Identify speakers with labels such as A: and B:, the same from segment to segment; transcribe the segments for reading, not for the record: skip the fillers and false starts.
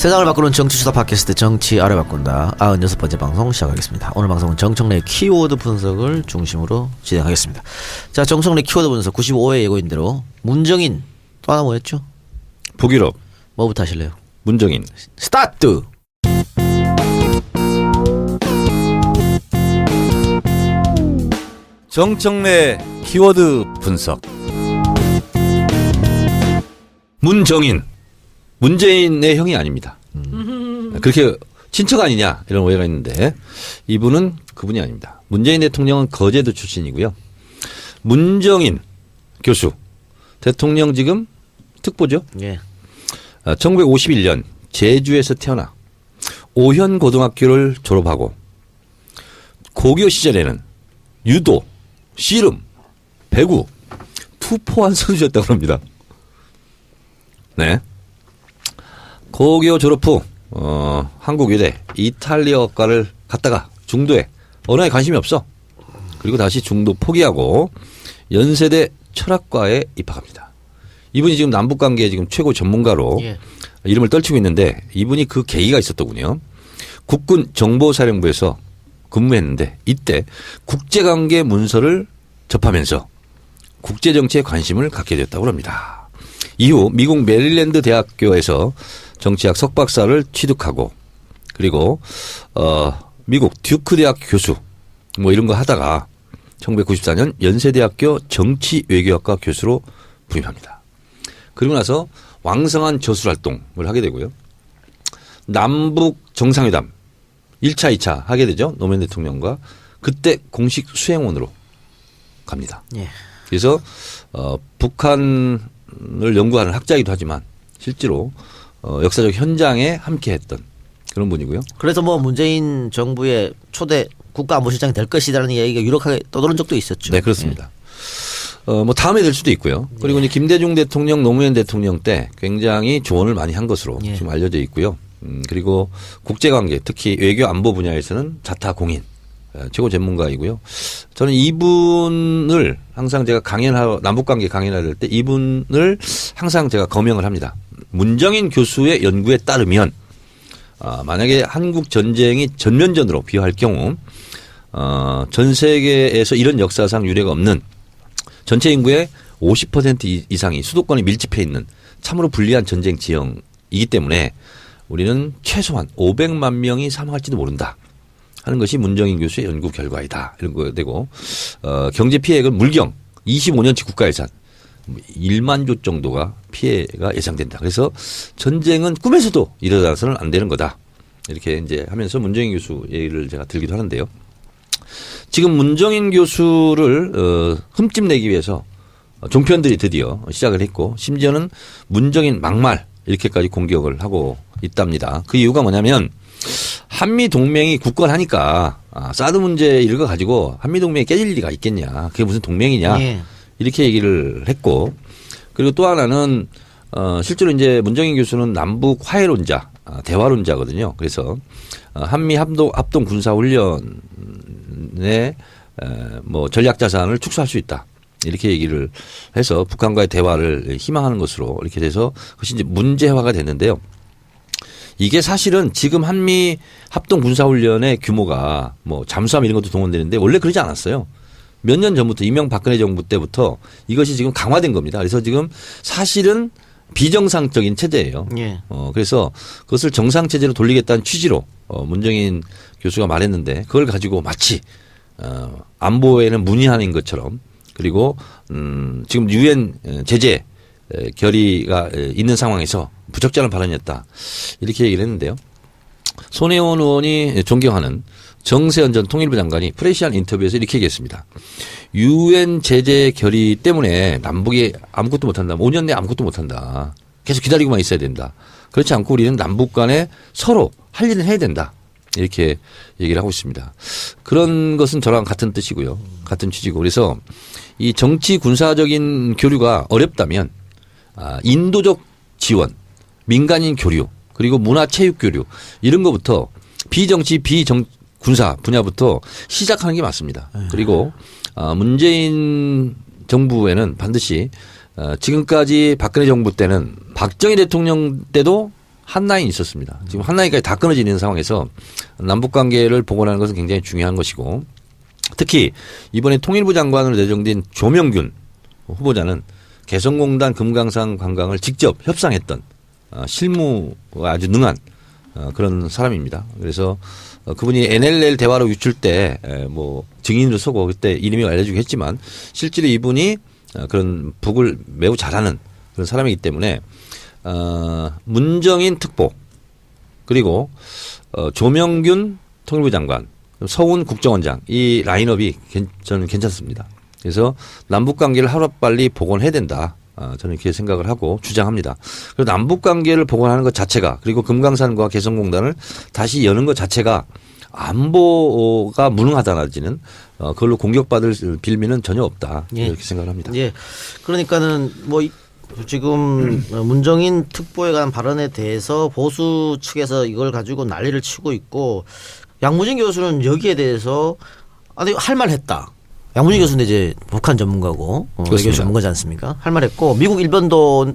A: 세상을 바꾸는 정치수다 팟캐스트 정치 알아 바꾼다 96번째 방송 시작하겠습니다. 오늘 방송은 정청래 키워드 분석을 중심으로 진행하겠습니다. 자, 정청래 키워드 분석 95회 예고인대로 문정인 또 하나 뭐였죠?
B: 북유럽.
A: 뭐부터 하실래요?
B: 문정인.
A: 스타트!
B: 정청래 키워드 분석. 문정인. 문재인의 형이 아닙니다. 그렇게 친척 아니냐 이런 오해가 있는데 이분은 그분이 아닙니다. 문재인 대통령은 거제도 출신이고요. 문정인 교수. 대통령 지금 특보죠.
A: 예.
B: 1951년 제주에서 태어나 오현고등학교를 졸업하고 고교 시절에는 유도, 씨름, 배구, 투포한 선수였다고 합니다. 네. 고교 졸업 후 한국외대 이탈리아과를 갔다가 중도에 언어에 관심이 없어. 그리고 다시 중도 포기하고 연세대 철학과에 입학합니다. 이분이 지금 남북관계 지금 최고 전문가로
A: 예.
B: 이름을 떨치고 있는데 이분이 그 계기가 있었더군요. 국군 정보사령부에서 근무했는데 이때 국제관계 문서를 접하면서 국제정치에 관심을 갖게 됐다고 합니다. 이후 미국 메릴랜드 대학교에서 정치학 석박사를 취득하고 그리고 미국 듀크 대학 교수 뭐 이런 거 하다가 1994년 연세대학교 정치외교학과 교수로 부임합니다. 그리고 나서 왕성한 저술 활동을 하게 되고요. 남북 정상회담 1차, 2차 하게 되죠. 노무현 대통령과. 그때 공식 수행원으로 갑니다.
A: 예.
B: 그래서 북한을 연구하는 학자이기도 하지만 실제로 역사적 현장에 함께했던 그런 분이고요.
A: 그래서 뭐 문재인 정부의 초대 국가안보실장이 될 것이라는 얘기가 유력하게 떠도는 적도 있었죠.
B: 네, 그렇습니다. 뭐 다음에 될 수도 있고요. 그리고 이제 김대중 대통령, 노무현 대통령 때 굉장히 조언을 많이 한 것으로
A: 예.
B: 지금 알려져 있고요. 그리고 국제관계, 특히 외교 안보 분야에서는 자타공인 최고 전문가이고요. 저는 이분을 항상 제가 강연하고 남북관계 강연할 때 이분을 항상 제가 거명을 합니다. 문정인 교수의 연구에 따르면 만약에 한국 전쟁이 전면전으로 비화할 경우 전 세계에서 이런 역사상 유례가 없는 전체 인구의 50% 이상이 수도권에 밀집해 있는 참으로 불리한 전쟁 지형이기 때문에 우리는 최소한 500만 명이 사망할지도 모른다 하는 것이 문정인 교수의 연구 결과이다. 이런 거 되고 경제 피해액은 물경 25년치 국가예산 1만 조 정도가 피해가 예상된다. 그래서 전쟁은 꿈에서도 일어나서는 안 되는 거다. 이렇게 이제 하면서 문정인 교수 얘기를 제가 들기도 하는데요. 지금 문정인 교수를 흠집내기 위해서 종편들이 드디어 시작을 했고 심지어는 문정인 막말 이렇게까지 공격을 하고 있답니다. 그 이유가 뭐냐면 한미 동맹이 굳건하니까 사드 문제 이런 거 가지고 한미 동맹이 깨질 리가 있겠냐. 그게 무슨 동맹이냐.
A: 예. 이렇게
B: 이렇게 얘기를 했고 그리고 또 하나는 실제로 이제 문정인 교수는 남북 화해론자, 대화론자거든요. 그래서 한미 합동 군사 훈련의 뭐 전략 자산을 축소할 수 있다. 이렇게 얘기를 해서 북한과의 대화를 희망하는 것으로 이렇게 돼서 그것이 이제 문제화가 됐는데요. 이게 사실은 지금 한미 합동 군사 훈련의 규모가 뭐 잠수함 이런 것도 동원되는데 원래 그러지 않았어요. 몇 년 전부터 이명박근혜 정부 때부터 이것이 지금 강화된 겁니다. 그래서 지금 사실은 비정상적인 체제예요.
A: 예.
B: 그래서 그것을 정상 체제로 돌리겠다는 취지로 문정인 교수가 말했는데 그걸 가지고 마치 안보에는 문의하는 것처럼 그리고 지금 유엔 제재 결의가 있는 상황에서 부적절한 발언이었다. 이렇게 얘기를 했는데요. 손혜원 의원이 존경하는 정세현 전 통일부 장관이 프레시안 인터뷰에서 이렇게 얘기했습니다. 유엔 제재 결의 때문에 남북이 아무것도 못한다. 5년 내에 아무것도 못한다. 계속 기다리고만 있어야 된다. 그렇지 않고 우리는 남북 간에 서로 할 일은 해야 된다. 이렇게 얘기를 하고 있습니다. 그런 것은 저랑 같은 뜻이고요. 같은 취지고. 그래서 이 정치 군사적인 교류가 어렵다면 인도적 지원, 민간인 교류, 그리고 문화 체육 교류 이런 것부터 비정치 군사 분야부터 시작하는 게 맞습니다. 그리고 문재인 정부에는 반드시 지금까지 박근혜 정부 때는 박정희 대통령 때도 한라인이 있었습니다. 지금 한라인까지 다 끊어져 있는 상황에서 남북 관계를 복원하는 것은 굉장히 중요한 것이고 특히 이번에 통일부 장관으로 내정된 조명균 후보자는 개성공단 금강산 관광을 직접 협상했던 실무가 아주 능한 그런 사람입니다. 그래서 그분이 NLL 대화로 유출 때 뭐 증인으로 서고 그때 이름이 알려지고 했지만 실제로 이분이 그런 북을 매우 잘하는 그런 사람이기 때문에 문정인 특보 그리고 조명균 통일부 장관 서훈 국정원장 이 라인업이 저는 괜찮습니다. 그래서 남북 관계를 하루빨리 복원해야 된다. 저는 이렇게 생각을 하고 주장합니다. 그리고 남북 관계를 복원하는 것 자체가 그리고 금강산과 개성공단을 다시 여는 것 자체가 안보가 무능하다라지는 그걸로 공격받을 빌미는 전혀 없다.
A: 예.
B: 이렇게 생각을 합니다.
A: 예. 그러니까는 뭐 지금 문정인 특보에 관한 발언에 대해서 보수 측에서 이걸 가지고 난리를 치고 있고 양무진 교수는 여기에 대해서 아니 할 말 했다. 양무진 교수는 이제 북한 전문가고 외교 전문가지 않습니까? 할 말 했고 미국 일본도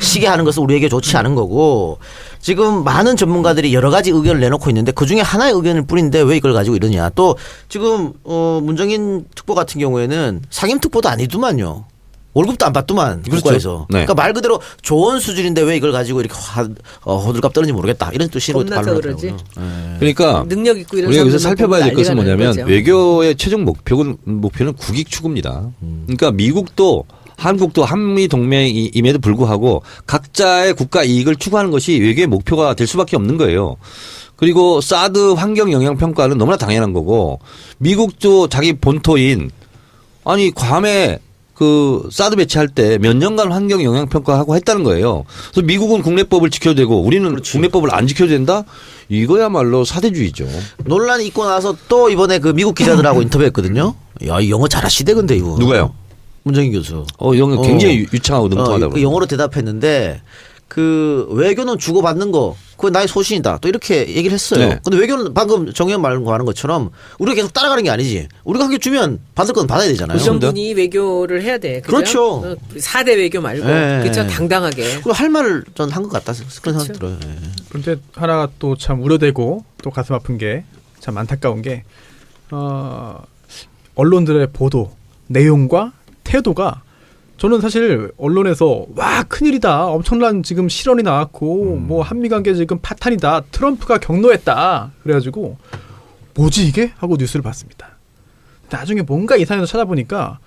A: 시게 하는 것은 우리에게 좋지 않은 거고 지금 많은 전문가들이 여러 가지 의견을 내놓고 있는데 그중에 하나의 의견일 뿐인데 왜 이걸 가지고 이러냐. 또 지금 문정인 특보 같은 경우에는 상임 특보도 아니더만요. 월급도 안 받더만
B: 그렇죠.
A: 국가에서.
B: 네.
A: 그러니까 말 그대로 좋은 수준인데 왜 이걸 가지고 이렇게 호들갑 떠는지 모르겠다. 이런 뜻으로
C: 겁나서 그러지.
A: 발언하더라고요.
B: 그러니까
C: 능력 있고 이런
B: 우리가 여기서
C: 사람들만
B: 살펴봐야 될
C: 보면
B: 것은
C: 난리가
B: 뭐냐면
C: 나는 거죠.
B: 외교의 최종 목표는 국익 추구입니다. 그러니까 미국도 한국도 한미 동맹임에도 불구하고 각자의 국가 이익을 추구하는 것이 외교의 목표가 될 수밖에 없는 거예요. 그리고 사드 환경 영향 평가는 너무나 당연한 거고 미국도 자기 본토인 아니 괌에 그 사드 배치할 때 몇 년간 환경 영향 평가하고 했다는 거예요. 그래서 미국은 국내법을 지켜야 되고 우리는
A: 그렇죠.
B: 국내법을 안 지켜야 된다? 이거야말로 사대주의죠.
A: 논란이 있고 나서 또 이번에 그 미국 기자들하고 인터뷰했거든요. 야, 이 영어 잘하시대 근데 이거.
B: 누가요?
A: 문정인 교수.
B: 영어 굉장히 유창하고 능통하다고.
A: 그 영어로 대답했는데 그 외교는 주고받는 거 그거 나의 소신이다. 또 이렇게 얘기를 했어요.
B: 네.
A: 근데 외교는 방금 정의원 말하는 것처럼 우리가 계속 따라가는 게 아니지. 우리가 한 개 주면 받을 건 받아야 되잖아요.
C: 이런 분이 외교를 해야 돼. 그죠?
A: 그렇죠.
C: 4대 외교 말고
A: 네.
C: 그렇죠. 당당하게.
A: 그리고 할 말을 전 한 것 같다. 그런 생각
C: 그렇죠.
A: 들어요. 예.
D: 그런데 하나가 또 참 우려되고 또 가슴 아픈 게 참 안타까운 게 언론들의 보도 내용과 태도가 저는 사실 언론에서 와 큰일이다 엄청난 지금 실언이 나왔고 뭐 한미 관계 지금 파탄이다 트럼프가 경로했다 그래가지고 뭐지 이게 하고 뉴스를 봤습니다. 나중에 뭔가 이상해서 찾아보니까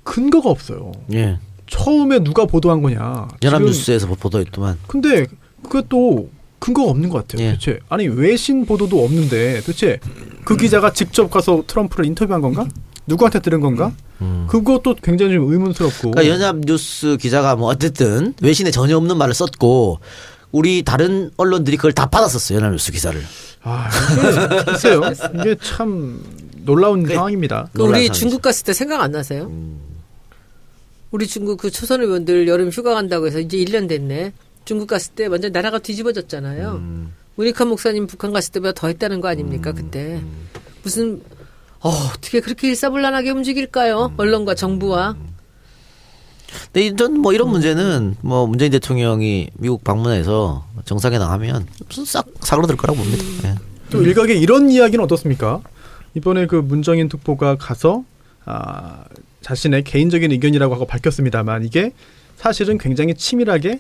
D: 근거가 없어요.
A: 예.
D: 처음에 누가 보도한 거냐.
A: 연합뉴스에서 보도했더만.
D: 근데 그것도 근거가 없는 것 같아요.
A: 예.
D: 도대체 아니 외신 보도도 없는데 도대체 그 기자가 직접 가서 트럼프를 인터뷰한 건가? 누구한테 들은 건가? 그것도 굉장히 좀 의문스럽고.
A: 그러니까 연합뉴스 기자가 뭐 어쨌든 외신에 전혀 없는 말을 썼고 우리 다른 언론들이 그걸 다 받았었어요. 연합뉴스 기사를.
D: 아 이게 글쎄요. 이게 참 놀라운 상황입니다.
C: 우리
A: 놀란
C: 중국 갔을 때 생각 안 나세요? 우리 중국 그 초선 의원들 여름 휴가 간다고 해서 이제 1년 됐네. 중국 갔을 때 완전 나라가 뒤집어졌잖아요. 문익환 목사님 북한 갔을 때보다 더 했다는 거 아닙니까 그때. 무슨 어떻게 그렇게 일사불란하게 움직일까요? 언론과 정부와.
A: 근데 이전 뭐 이런 문제는 뭐 문재인 대통령이 미국 방문해서 정상회담 하면 무슨 싹 사그라들 거라고 봅니다. 예.
D: 또 일각에 이런 이야기는 어떻습니까? 이번에 그 문정인 특보가 가서 자신의 개인적인 의견이라고 하고 밝혔습니다만 이게 사실은 굉장히 치밀하게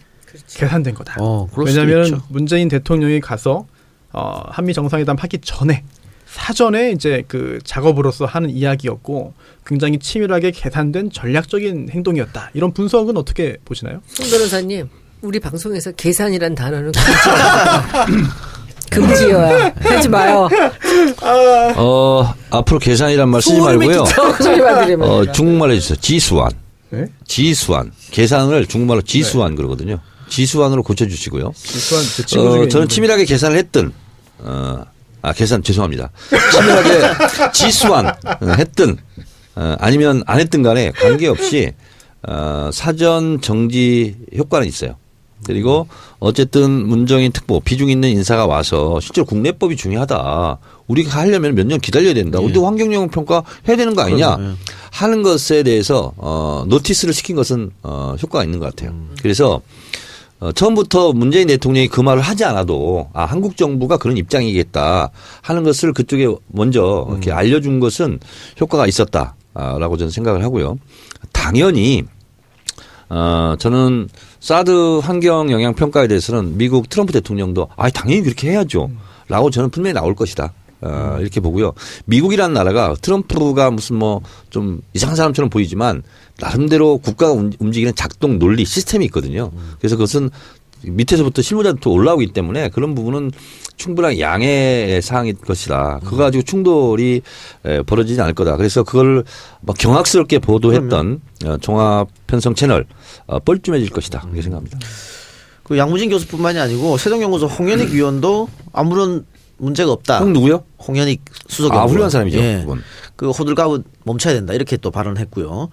D: 계산된 거다.
A: 그럴 수도
D: 왜냐하면
A: 있죠.
D: 문재인 대통령이 가서 한미 정상회담 하기 전에 사전에 이제 그 작업으로서 하는 이야기였고 굉장히 치밀하게 계산된 전략적인 행동이었다. 이런 분석은 어떻게 보시나요?
C: 손 변호사님, 우리 방송에서 계산이란 단어는 금지여야 하지 마요.
B: 앞으로 계산이란 말 쓰지 말고요.
C: 소리만 들으면.
B: 중국말로 해주세요. 지수환.
D: 네?
B: 지수환. 계산을 중국말로 지수환 그러거든요. 지수환으로 고쳐주시고요.
D: 일단 제 친구 중에
B: 저는 치밀하게 계산을 했든, 계산 죄송합니다. 치밀하게 지수환 했든, 아니면 안 했든 간에 관계없이, 사전 정지 효과는 있어요. 그리고 어쨌든 문정인 특보 비중 있는 인사가 와서 실제로 국내법이 중요하다. 우리가 하려면 몇 년 기다려야 된다. 우리도 환경영향 평가 해야 되는 거 아니냐 하는 것에 대해서 노티스를 시킨 것은 효과가 있는 것 같아요. 그래서 처음부터 문재인 대통령이 그 말을 하지 않아도 한국 정부가 그런 입장이겠다 하는 것을 그쪽에 먼저 이렇게 알려준 것은 효과가 있었다라고 저는 생각을 하고요. 당연히 저는 사드 환경 영향 평가에 대해서는 미국 트럼프 대통령도 당연히 그렇게 해야죠. 라고 저는 분명히 나올 것이다. 이렇게 보고요. 미국이라는 나라가 트럼프가 무슨 뭐 좀 이상한 사람처럼 보이지만 나름대로 국가가 움직이는 작동 논리 시스템이 있거든요. 그래서 그것은 밑에서부터 실무자부터 올라오기 때문에 그런 부분은 충분한 양해의 사항일 것이다. 그거 가지고 충돌이 벌어지지 않을 거다. 그래서 그걸 막 경악스럽게 보도했던 종합편성 채널 뻘쭘해질 것이다. 그렇게 생각합니다.
A: 그 양무진 교수뿐만이 아니고 세종연구소 홍현익 위원도 아무런 문제가 없다.
B: 누구요?
A: 홍현익 수석연구원.
B: 훌륭한 사람이죠.
A: 예.
B: 그건.
A: 그 호들갑은 멈춰야 된다 이렇게 또 발언했고요.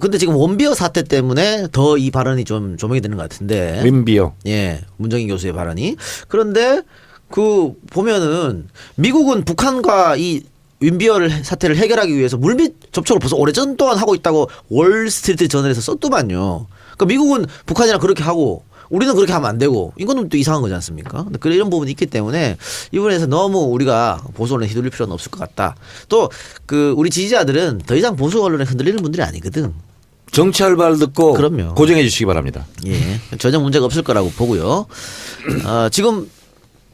A: 근데 지금 원비어 사태 때문에 더 이 발언이 좀 조명이 되는 것 같은데.
B: 윈비어.
A: 예, 문정인 교수의 발언이. 그런데 보면은 미국은 북한과 이 윈비어 사태를 해결하기 위해서 물밑 접촉을 벌써 오래전 동안 하고 있다고 월스트리트 저널에서 썼더만요. 그러니까 미국은 북한이랑 그렇게 하고 우리는 그렇게 하면 안 되고 이거는 또 이상한 거지 않습니까? 근데 이런 부분이 있기 때문에 이 부분에서 너무 우리가 보수 언론에 휘둘릴 필요는 없을 것 같다. 또 우리 지지자들은 더 이상 보수 언론에 흔들리는 분들이 아니거든.
B: 정치 알바를 듣고
A: 그럼요.
B: 고정해 주시기 바랍니다.
A: 예, 전혀 문제가 없을 거라고 보고요. 지금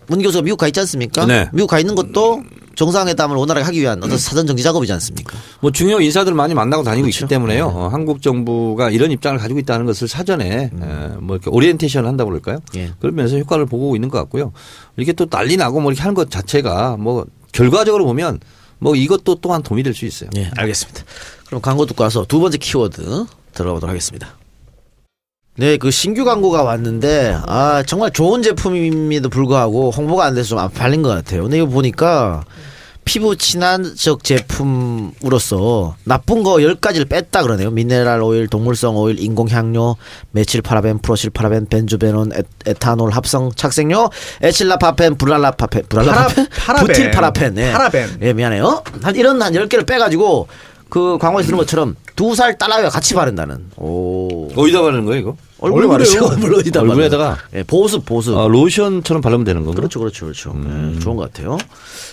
A: 문 교수가 미국 가 있지 않습니까?
B: 네.
A: 미국 가 있는 것도 정상회담을 원활하게 하기 위한 어떤 사전 정지 작업이지 않습니까?
B: 뭐 중요 인사들 많이 만나고 다니고
A: 그렇죠.
B: 있기 때문에요. 한국 정부가 이런 입장을 가지고 있다는 것을 사전에 뭐 이렇게 오리엔테이션을 한다고 그럴까요?
A: 예.
B: 그러면서 효과를 보고 있는 것 같고요. 이렇게 또 난리 나고 뭐 이렇게 하는 것 자체가 뭐 결과적으로 보면 뭐 이것도 또한 도움이 될 수 있어요.
A: 예, 알겠습니다. 그럼 광고 듣고 와서 두 번째 키워드 들어보도록 하겠습니다. 네, 신규 광고가 왔는데, 정말 좋은 제품임에도 불구하고 홍보가 안 돼서 좀 안 팔린 것 같아요. 근데 이거 보니까 피부 친화적 제품으로서 나쁜 거 10가지를 뺐다 그러네요. 미네랄 오일, 동물성 오일, 인공향료, 메칠 파라벤, 프로실 파라벤, 벤조베논, 에탄올 합성 착색료, 에칠라파펜, 브랄라파펜,
D: 파라벤.
A: 부틸 파라펜. 예.
D: 파라벤.
A: 예, 미안해요. 이런 10개를 빼가지고 그 광고에서 들은 것처럼 2살 딸아이와 같이 바른다는. 오.
B: 어디다 바르는 거예요, 이거?
A: 얼굴에 바르죠. 얼굴 어디다
B: 얼굴에다가
A: 예, 보습.
B: 로션처럼 바르면 되는 건가요?
A: 그렇죠. 예, 좋은 것 같아요.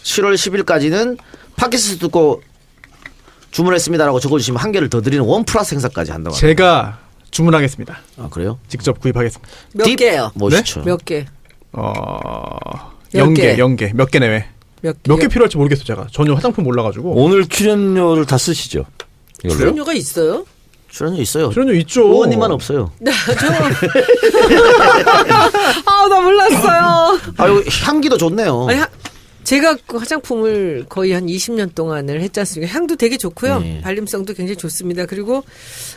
A: 7월 10일까지는 팟캐스트 듣고 주문했습니다라고 적어주시면 한 개를 더 드리는 원 플러스 행사까지 한다고 합니다.
D: 제가 주문하겠습니다.
A: 그래요?
D: 직접 구입하겠습니다.
C: 몇
A: 딥?
C: 개요?
A: 멋있죠.
C: 몇 개?
D: 0개, 0개. 몇 개 내외.
C: 몇
D: 개 필요할지 모르겠어요, 제가. 전혀 화장품 몰라가지고.
B: 오늘 출연료를 다 쓰시죠? 이걸로요?
C: 출연료가 있어요?
A: 출연료 있어요.
D: 출연료 있죠.
A: 의원님만 없어요.
C: 나 몰랐어요.
A: 이거 향기도 좋네요.
C: 아니, 제가 그 화장품을 거의 한 20년 동안을 했지 않습니까? 향도 되게 좋고요.
A: 네.
C: 발림성도 굉장히 좋습니다. 그리고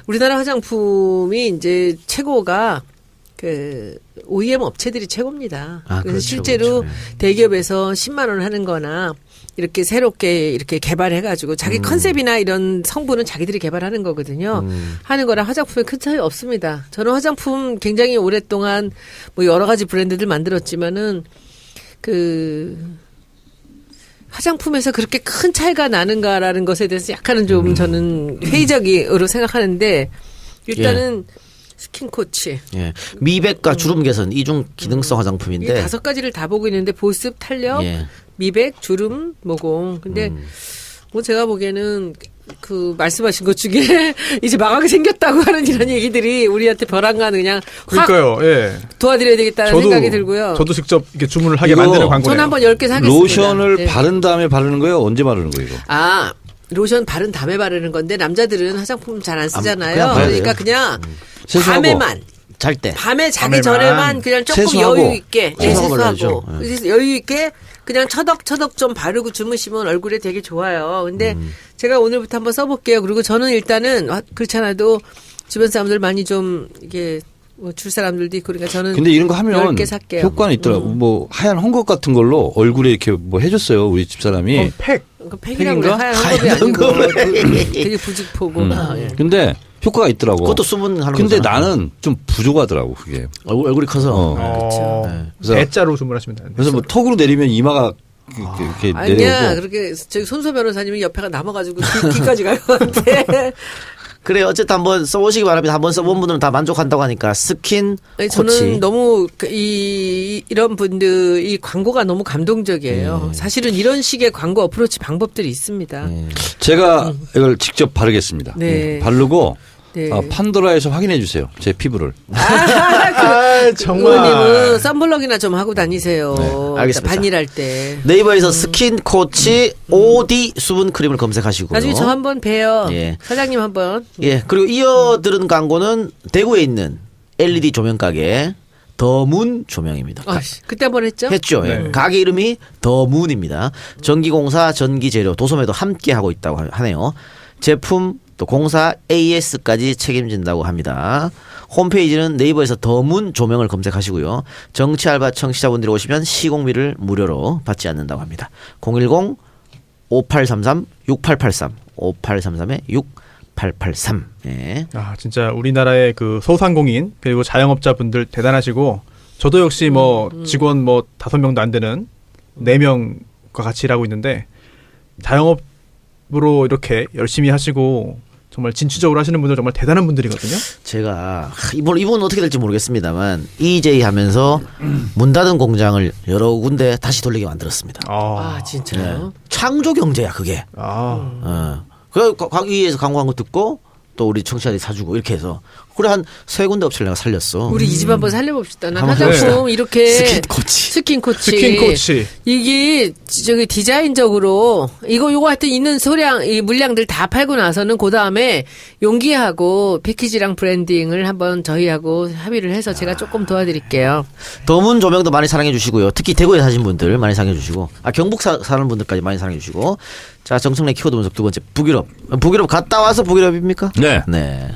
C: 우리나라 화장품이 이제 최고가 OEM 업체들이 최고입니다. 그래서
A: 그렇죠,
C: 실제로
A: 그렇죠.
C: 대기업에서 10만 원 하는 거나 이렇게 새롭게 이렇게 개발해가지고 자기 컨셉이나 이런 성분은 자기들이 개발하는 거거든요. 하는 거랑 화장품에 큰 차이 없습니다. 저는 화장품 굉장히 오랫동안 뭐 여러 가지 브랜드들 만들었지만은 화장품에서 그렇게 큰 차이가 나는가라는 것에 대해서 약간은 좀 저는 회의적으로 생각하는데 일단은 스킨코치.
A: 예. 미백과 주름 개선 이중 기능성
C: 이
A: 화장품인데
C: 5가지를 다 보고 있는데 보습, 탄력,
A: 예.
C: 미백, 주름, 모공. 근데 뭐 제가 보기에는 말씀하신 것 중에 이제 망하게 생겼다고 하는 이런 얘기들이 우리한테 벼랑간 그냥 확
D: 그러니까요. 예.
C: 도와드려야 되겠다는 생각이 들고요.
D: 저도 직접 이렇게 주문을 하게
B: 이거
D: 만드는 광고네요.
C: 저는 한번 10개 사겠습니다.
B: 로션을
C: 네.
B: 바른 다음에 바르는 거예요? 언제 바르는 거예요, 이거?
C: 로션 바른 다음에 바르는 건데 남자들은 화장품 잘 안 쓰잖아요.
A: 그냥 바르야
C: 그러니까
A: 돼요.
C: 그냥
B: 세수하고.
C: 밤에만
A: 잘 때.
C: 밤에 자기
D: 밤에만.
C: 전에만 그냥 조금
B: 세수하고.
C: 여유 있게
A: 세수하고
C: 세수하고
A: 발라야죠.
C: 그래서 여유 있게 그냥 처덕처덕 좀 바르고 주무시면 얼굴에 되게 좋아요. 근데 제가 오늘부터 한번 써볼게요. 그리고 저는 일단은 그렇지 않아도 주변 사람들 많이 좀 이게 뭐 줄 사람들도 있고 그러니까 저는
B: 근데 이런 거 하면
C: 10개 살게요.
B: 효과는 있더라고. 뭐 하얀 헝겊 같은 걸로 얼굴에 이렇게 뭐 해줬어요, 우리 집사람이.
D: 팩.
C: 그 팩이라고 그래.
B: 팩인가?
C: 하얀 헝겊이 아니고 되게 부직포고. 예.
B: 근데 효과가 있더라고.
A: 그것도 수분하는
B: 근데
A: 거잖아.
B: 나는 좀 부족하더라고, 그게.
A: 얼굴이 커서.
C: 그렇죠.
B: 그래서-
D: 대자로 주문하시면 되는데.
B: 그래서 뭐 턱으로 내리면 이마가 이렇게
C: 아니야
B: 내려오고.
C: 그렇게 저기 손소 변호사님이 옆에가 남아가지고 귀까지 갈 것 같아.
A: 그래 어쨌든 한번 써보시기 바랍니다. 한번 써본 분들은 다 만족한다고 하니까 스킨
C: 아니,
A: 코치.
C: 저는 너무 이런 분들 이 광고가 너무 감동적이에요. 사실은 이런 식의 광고 어프로치 방법들이 있습니다.
B: 제가 이걸 직접 바르겠습니다.
C: 네.
B: 바르고
C: 네.
B: 판도라에서 확인해 주세요. 제 피부를.
D: 아, 정말.
C: 의원님은 썬블럭이나 좀 하고 다니세요.
A: 알겠습니다.
C: 반일할 때.
A: 네이버에서 스킨 코치 OD 수분 크림을 검색하시고요.
C: 나중에 저 한번 봬요.
A: 예.
C: 사장님 한번.
A: 예, 그리고 이어들은 광고는 대구에 있는 LED 조명 가게 더문 조명입니다.
C: 그때 한번 했죠?
A: 했죠. 예.
D: 네.
A: 가게 이름이 더문입니다. 전기공사, 전기재료, 도소매도 함께 하고 있다고 하네요. 제품 또 공사 AS까지 책임진다고 합니다. 홈페이지는 네이버에서 더문 조명을 검색하시고요. 정치알바 청취자분들이 오시면 시공비를 무료로 받지 않는다고 합니다. 010-5833-6883 5833-6883 예.
D: 아, 진짜 우리나라의 그 소상공인 그리고 자영업자분들 대단하시고 저도 역시 뭐 직원 뭐 5명도 안 되는 4명과 같이 일하고 있는데 자영업으로 이렇게 열심히 하시고 정말 진취적으로 하시는 분들 정말 대단한 분들이거든요.
A: 제가 이분은 어떻게 될지 모르겠습니다.만 EJ 하면서 문 닫은 공장을 여러 군데 다시 돌리게 만들었습니다.
C: 아, 진짜요?
A: 창조 경제야 그게.
D: 아,
A: 그래 위에서 광고한 거 듣고 또 우리 청취자들이 사주고 이렇게 해서 그래 한 3군데 업체를 내가 살렸어.
C: 우리 이 집 한번 살려봅시다. 난
D: 한번
C: 화장품 이렇게
A: 스킨 코치.
C: 스킨 코치.
D: 스킨 코치.
C: 이게 저기 디자인적으로 요거 하여튼 있는 소량 이 물량들 다 팔고 나서는 그 다음에 용기하고 패키지랑 브랜딩을 한번 저희하고 합의를 해서 제가 조금 도와드릴게요.
A: 더문 조명도 많이 사랑해 주시고요. 특히 대구에 사신 분들 많이 사랑해 주시고 경북 사는 분들까지 많이 사랑해 주시고 자 정청래 키워드 분석 두 번째 북유럽 갔다 와서 북유럽입니까?
B: 네.
A: 네.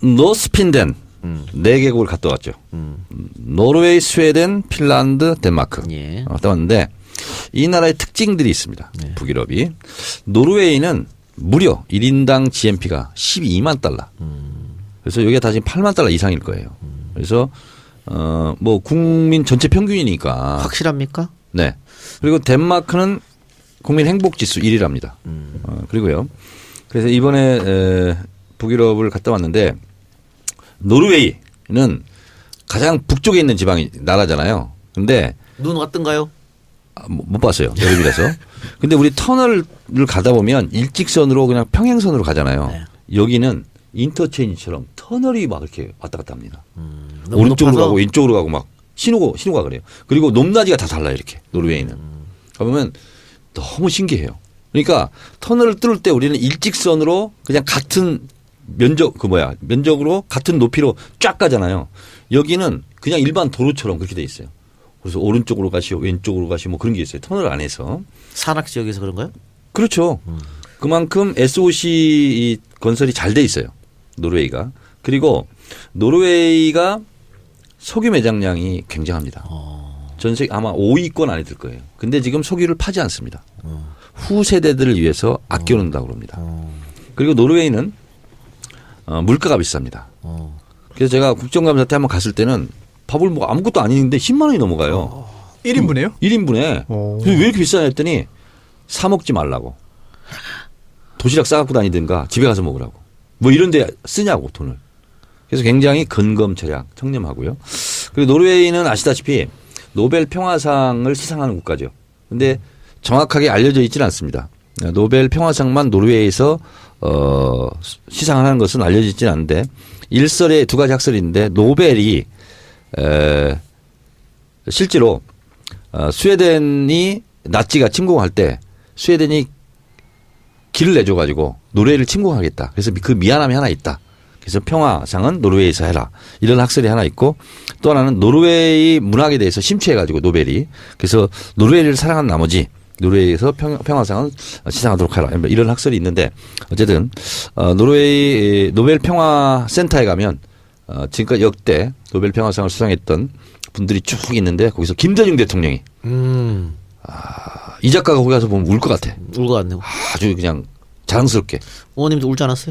B: 노스핀덴 4개국을 갔다 왔죠. 노르웨이, 스웨덴, 핀란드, 덴마크
A: 예.
B: 갔다 왔는데 이 나라의 특징들이 있습니다. 북유럽이. 노르웨이는 무려 1인당 GNP가 12만 달러. 그래서 여기가 다 지금 8만 달러 이상일 거예요. 그래서 뭐 국민 전체 평균이니까.
A: 확실합니까?
B: 네. 그리고 덴마크는 국민 행복 지수 1위랍니다. 그리고요. 그래서 이번에 북유럽을 갔다 왔는데 노르웨이는 가장 북쪽에 있는 지방이 나라잖아요. 근데
A: 눈 왔던가요?
B: 못 봤어요. 여름이라서. 근데 우리 터널을 가다 보면 일직선으로 그냥 평행선으로 가잖아요.
A: 네.
B: 여기는 인터체인지처럼 터널이 막 이렇게 왔다 갔다 합니다.
A: 너무
B: 오른쪽으로
A: 높아서?
B: 가고 왼쪽으로 가고 막 신호가 그래요. 그리고 높낮이가 다 달라요. 이렇게 노르웨이는. 가보면 너무 신기해요. 그러니까 터널을 뚫을 때 우리는 일직선으로 그냥 같은 면적으로 같은 높이로 쫙 가잖아요. 여기는 그냥 일반 도로처럼 그렇게 돼 있어요. 그래서 오른쪽으로 가시오, 왼쪽으로 가시오 뭐 그런 게 있어요. 터널 안에서.
A: 산악 지역에서 그런가요?
B: 그렇죠. 그만큼 SOC 건설이 잘 돼 있어요. 노르웨이가. 그리고 노르웨이가 석유 매장량이 굉장합니다. 전 세계 아마 5위권 안에 들 거예요. 근데 지금 석유를 파지 않습니다. 후 세대들을 위해서 아껴놓는다고 그럽니다. 그리고 노르웨이는 물가가 비쌉니다. 그래서 제가 국정감사 때 한번 갔을 때는 밥을 뭐 아무것도 아닌데 10만 원이 넘어가요.
D: 1인분이에요?
B: 1인분에.
D: 오.
B: 왜 이렇게 비싸냐 했더니 사 먹지 말라고. 도시락 싸갖고 다니든가 집에 가서 먹으라고. 뭐 이런 데 쓰냐고 돈을. 그래서 굉장히 근검절약 청렴하고요. 그리고 노르웨이는 아시다시피 노벨 평화상을 시상하는 국가죠. 근데 정확하게 알려져 있지는 않습니다. 노벨 평화상만 노르웨이에서 시상하는 것은 알려져 있지는 않은데 일설에 2가지 학설인데 노벨이 실제로 스웨덴이 나치가 침공할 때 스웨덴이 길을 내줘 가지고 노르웨이를 침공하겠다. 그래서 그 미안함이 하나 있다. 그래서 평화상은 노르웨이에서 해라. 이런 학설이 하나 있고 또 하나는 노르웨이 문학에 대해서 심취해 가지고 노벨이 그래서 노르웨이를 사랑한 나머지 노르웨이에서 평화상을 시상하도록 하라. 이런 학설이 있는데 어쨌든 노르웨이 노벨 평화센터에 가면 지금까지 역대 노벨 평화상을 수상했던 분들이 쭉 있는데 거기서 김대중 대통령이 이 작가가 거기 가서 보면 울 것 같아.
A: 울 것 같네요.
B: 아주 그냥 자랑스럽게.
A: 어머님도 울지 않았어요?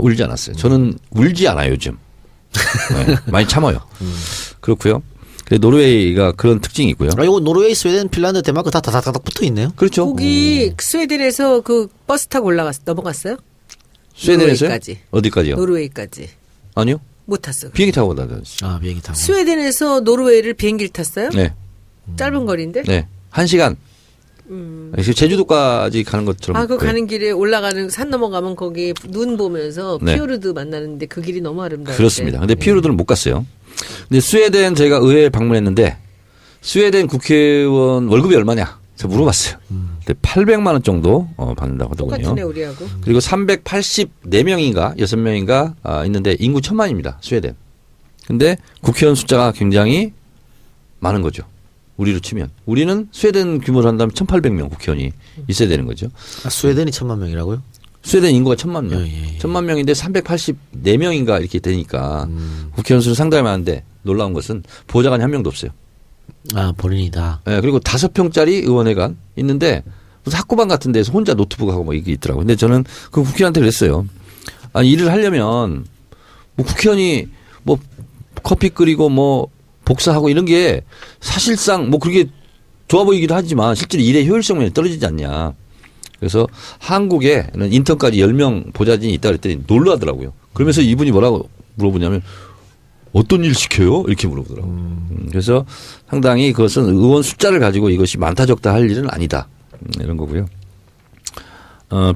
B: 울지 않았어요. 저는 울지 않아요 요즘. 네, 많이 참아요. 그렇고요. 노르웨이가 그런 특징이 있고요.
A: 이거 노르웨이, 스웨덴, 핀란드, 덴마크 다 붙어 있네요.
B: 그렇죠.
C: 거기 스웨덴에서 그 버스 타고 넘어갔어요?
B: 스웨덴에서요?
C: 노르웨이까지.
B: 어디까지요?
C: 노르웨이까지.
B: 아니요.
C: 못 탔어.
B: 비행기 타고 다녔어요.
A: 아 비행기 타고.
C: 스웨덴에서 노르웨이를 비행기를 탔어요?
B: 네.
C: 짧은 거리인데?
B: 네. 1시간. 제주도까지 가는 것처럼.
C: 그 가는 길에 올라가는 산 넘어가면 거기 눈 보면서
B: 네.
C: 피오르드 만나는데 그 길이 너무 아름다운데.
B: 그렇습니다. 근데 피오르드는 못 갔어요. 근데 스웨덴 저희가 의회에 방문했는데 스웨덴 국회의원 월급이 얼마냐? 제가 물어봤어요. 근데 800만 원 정도 받는다고 하더군요.
C: 똑같네 우리하고.
B: 그리고 384명인가 6명인가 있는데 인구 1000만입니다. 스웨덴. 근데 국회의원 숫자가 굉장히 많은 거죠. 우리로 치면. 우리는 스웨덴 규모로 한다면 1800명 국회의원이 있어야 되는 거죠.
A: 스웨덴이 1000만 명이라고요?
B: 스웨덴 인구가 1000만 명.
A: 예.
B: 1000만 명인데 384명인가 이렇게 되니까 국회의원 수는 상당히 많은데 놀라운 것은 보좌관이 한 명도 없어요.
A: 아 본인이다.
B: 예, 그리고 5평짜리 의원회관 있는데 무슨 학구방 같은 데서 혼자 노트북하고 뭐 이게 있더라고요. 근데 저는 그 국회의원한테 그랬어요. 아니, 일을 하려면 뭐 국회의원이 뭐 커피 끓이고 뭐 복사하고 이런 게 사실상 뭐 그렇게 좋아 보이기도 하지만 실제로 일의 효율성이 떨어지지 않냐. 그래서 한국에는 인턴까지 10명 보좌진이 있다 그랬더니 놀라더라고요. 그러면서 이분이 뭐라고 물어보냐면 어떤 일 시켜요? 이렇게 물어보더라고요. 그래서 상당히 그것은 의원 숫자를 가지고 이것이 많다 적다 할 일은 아니다. 이런 거고요.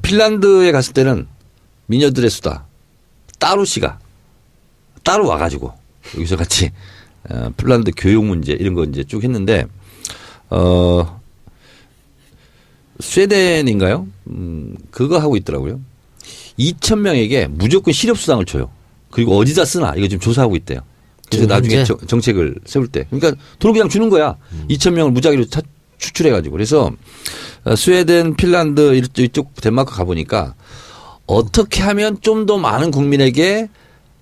B: 핀란드에 갔을 때는 미녀들의 수다 따루씨가 따로 와가지고 여기서 같이 핀란드 교육 문제 이런 거 이제 쭉 했는데 스웨덴인가요? 그거 하고 있더라고요. 2,000명에게 무조건 실업수당을 줘요. 그리고 어디다 쓰나 이거 지금 조사하고 있대요. 그래서 나중에 정책을 세울 때. 그러니까 돈을 그냥 주는 거야. 2,000명을 무작위로 추출해가지고. 그래서 스웨덴, 핀란드 이쪽 덴마크 가보니까 어떻게 하면 좀 더 많은 국민에게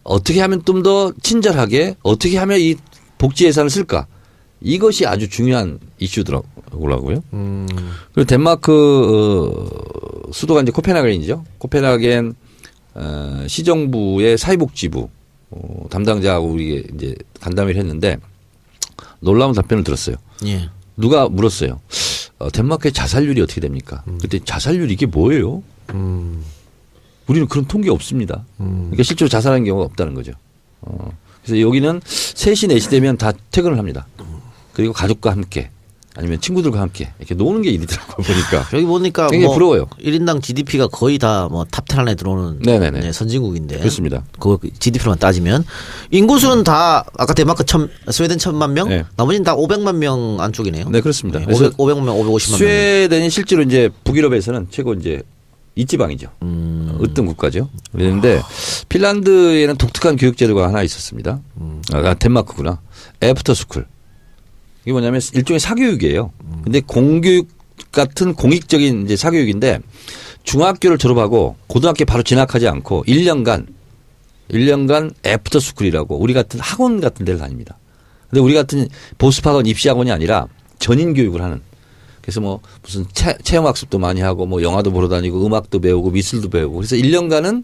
B: 어떻게 하면 좀 더 친절하게 어떻게 하면 이 복지 예산을 쓸까. 이것이 아주 중요한 이슈더라고요. 그리고 덴마크 수도가 이제 코펜하겐이죠. 코펜하겐 시정부의 사회복지부 담당자하고 우리 이제 간담회를 했는데 놀라운 답변을 들었어요.
A: 예.
B: 누가 물었어요. 덴마크의 자살률이 어떻게 됩니까? 그때 자살률이 이게 뭐예요? 우리는 그런 통계 없습니다. 그러니까 실제로 자살하는 경우가 없다는 거죠. 그래서 여기는 3시, 4시 되면 다 퇴근을 합니다. 그리고 가족과 함께 아니면 친구들과 함께 이렇게 노는 게 일이더라고요. 보니까.
A: 여기 보니까
B: 굉장히
A: 뭐
B: 부러워요.
A: 1인당 GDP가 거의 다 뭐 탑 10 안에 들어오는
B: 네네네.
A: 네, 선진국인데.
B: 그렇습니다.
A: 그 GDP로만 따지면 인구수는 다 아까 덴마크 스웨덴 1000만 명,
B: 네.
A: 나머지는 다 500만 명 안쪽이네요.
B: 네, 그렇습니다.
A: 네,
B: 그래서
A: 500만 명, 550만 명.
B: 스웨덴이 실제로 이제 북유럽에서는 최고 이제 이지방이죠. 으뜸 국가죠. 그런데 핀란드에는 독특한 교육 제도가 하나 있었습니다. 덴마크구나. 애프터 스쿨. 이게 뭐냐면 일종의 사교육이에요. 근데 공교육 같은 공익적인 이제 사교육인데 중학교를 졸업하고 고등학교에 바로 진학하지 않고 1년간 애프터 스쿨이라고 우리 같은 학원 같은 데를 다닙니다. 근데 우리 같은 보습학원 입시학원이 아니라 전인 교육을 하는. 그래서 뭐 무슨 체험학습도 많이 하고 뭐 영화도 보러 다니고 음악도 배우고 미술도 배우고 그래서 1년간은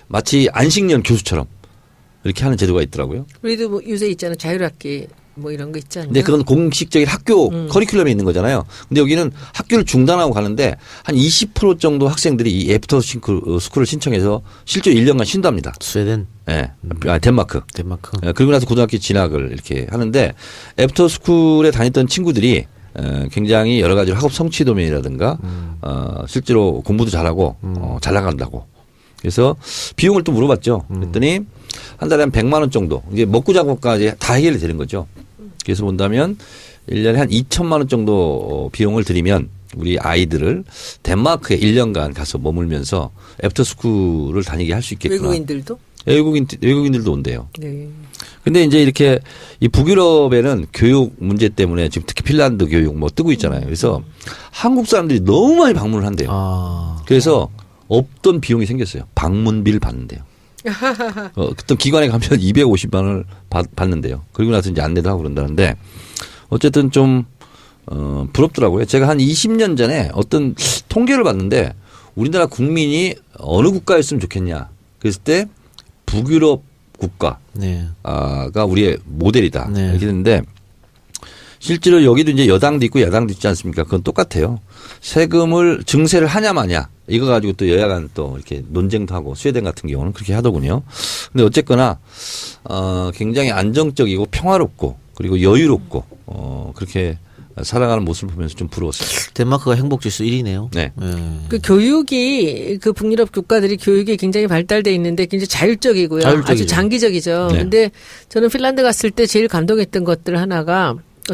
B: 마치 안식년 교수처럼 이렇게 하는 제도가 있더라고요.
C: 우리도 뭐 요새 있잖아 자율학기 뭐 이런 거 있지 않나?
B: 근데 그건 공식적인 학교 커리큘럼에 있는 거잖아요. 근데 여기는 학교를 중단하고 가는데 한 20% 정도 학생들이 이 애프터 스쿨을 신청해서 실제로 1년간 쉰답니다.
A: 스웨덴,
B: 예. 덴마크.
A: 덴마크.
B: 그리고 나서 고등학교 진학을 이렇게 하는데 애프터 스쿨에 다녔던 친구들이 굉장히 여러 가지로 학업 성취 도면이라든가 실제로 공부도 잘하고 잘 나간다고. 그래서 비용을 또 물어봤죠. 그랬더니 한 달에 한 100만 원 정도. 이제 먹고 자고까지 다 해결이 되는 거죠. 그래서 본다면 1년에 한 2천만 원 정도 비용을 들이면 우리 아이들을 덴마크에 1년간 가서 머물면서 애프터 스쿨을 다니게 할 수 있겠구나.
C: 외국인들도?
B: 외국인들도 온대요.
C: 네.
B: 근데 이제 이렇게 이 북유럽에는 교육 문제 때문에 지금 특히 핀란드 교육 뭐 뜨고 있잖아요. 그래서 한국 사람들이 너무 많이 방문을 한대요. 그래서 없던 비용이 생겼어요. 방문비를 받는데요. 어떤 기관에 가면 250만 원을 받는데요. 그리고 나서 이제 안내도 하고 그런다는데 어쨌든 좀 부럽더라고요. 제가 한 20년 전에 어떤 통계를 봤는데 우리나라 국민이 어느 국가였으면 좋겠냐. 그랬을 때 북유럽 국가가 우리의 모델이다.
A: 네.
B: 이렇게 됐는데 실제로 여기도 이제 여당도 있고 야당도 있지 않습니까? 그건 똑같아요. 세금을 증세를 하냐 마냐 이거 가지고 또 여야 간 또 이렇게 논쟁도 하고 스웨덴 같은 경우는 그렇게 하더군요. 근데 어쨌거나 굉장히 안정적이고 평화롭고 그리고 여유롭고 그렇게 살아가는 모습을 보면서 좀 부러웠어요.
A: 덴마크가 행복지수 1위네요.
B: 네.
C: 그 교육이 그 북유럽 국가들이 교육이 굉장히 발달돼 있는데 굉장히 자율적이고요.
A: 자율적이죠.
C: 아주 장기적이죠.
B: 네.
C: 근데 저는 핀란드 갔을 때 제일 감동했던 것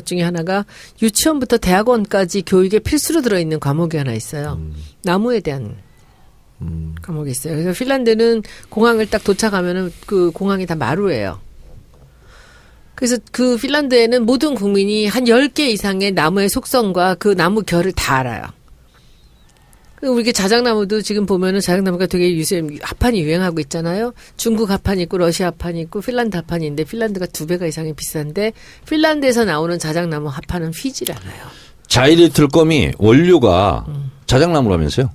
C: 중에 하나가 유치원부터 대학원까지 교육에 필수로 들어있는 과목이 하나 있어요. 나무에 대한 과목이 있어요. 그래서 핀란드는 공항을 딱 도착하면은 그 공항이 다 마루예요. 그래서 그 핀란드에는 모든 국민이 한 10개 이상의 나무의 속성과 그 나무 결을 다 알아요. 우리 자작나무도 지금 보면은 자작나무가 되게 요새 합판이 유행하고 있잖아요. 중국 합판이 있고 러시아 합판이 있고 핀란드 합판이 있는데 핀란드가 2배가 이상이 비싼데 핀란드에서 나오는 자작나무 합판은 휘질 않아요.
B: 자이리틀 껌이 원료가 자작나무라면서요?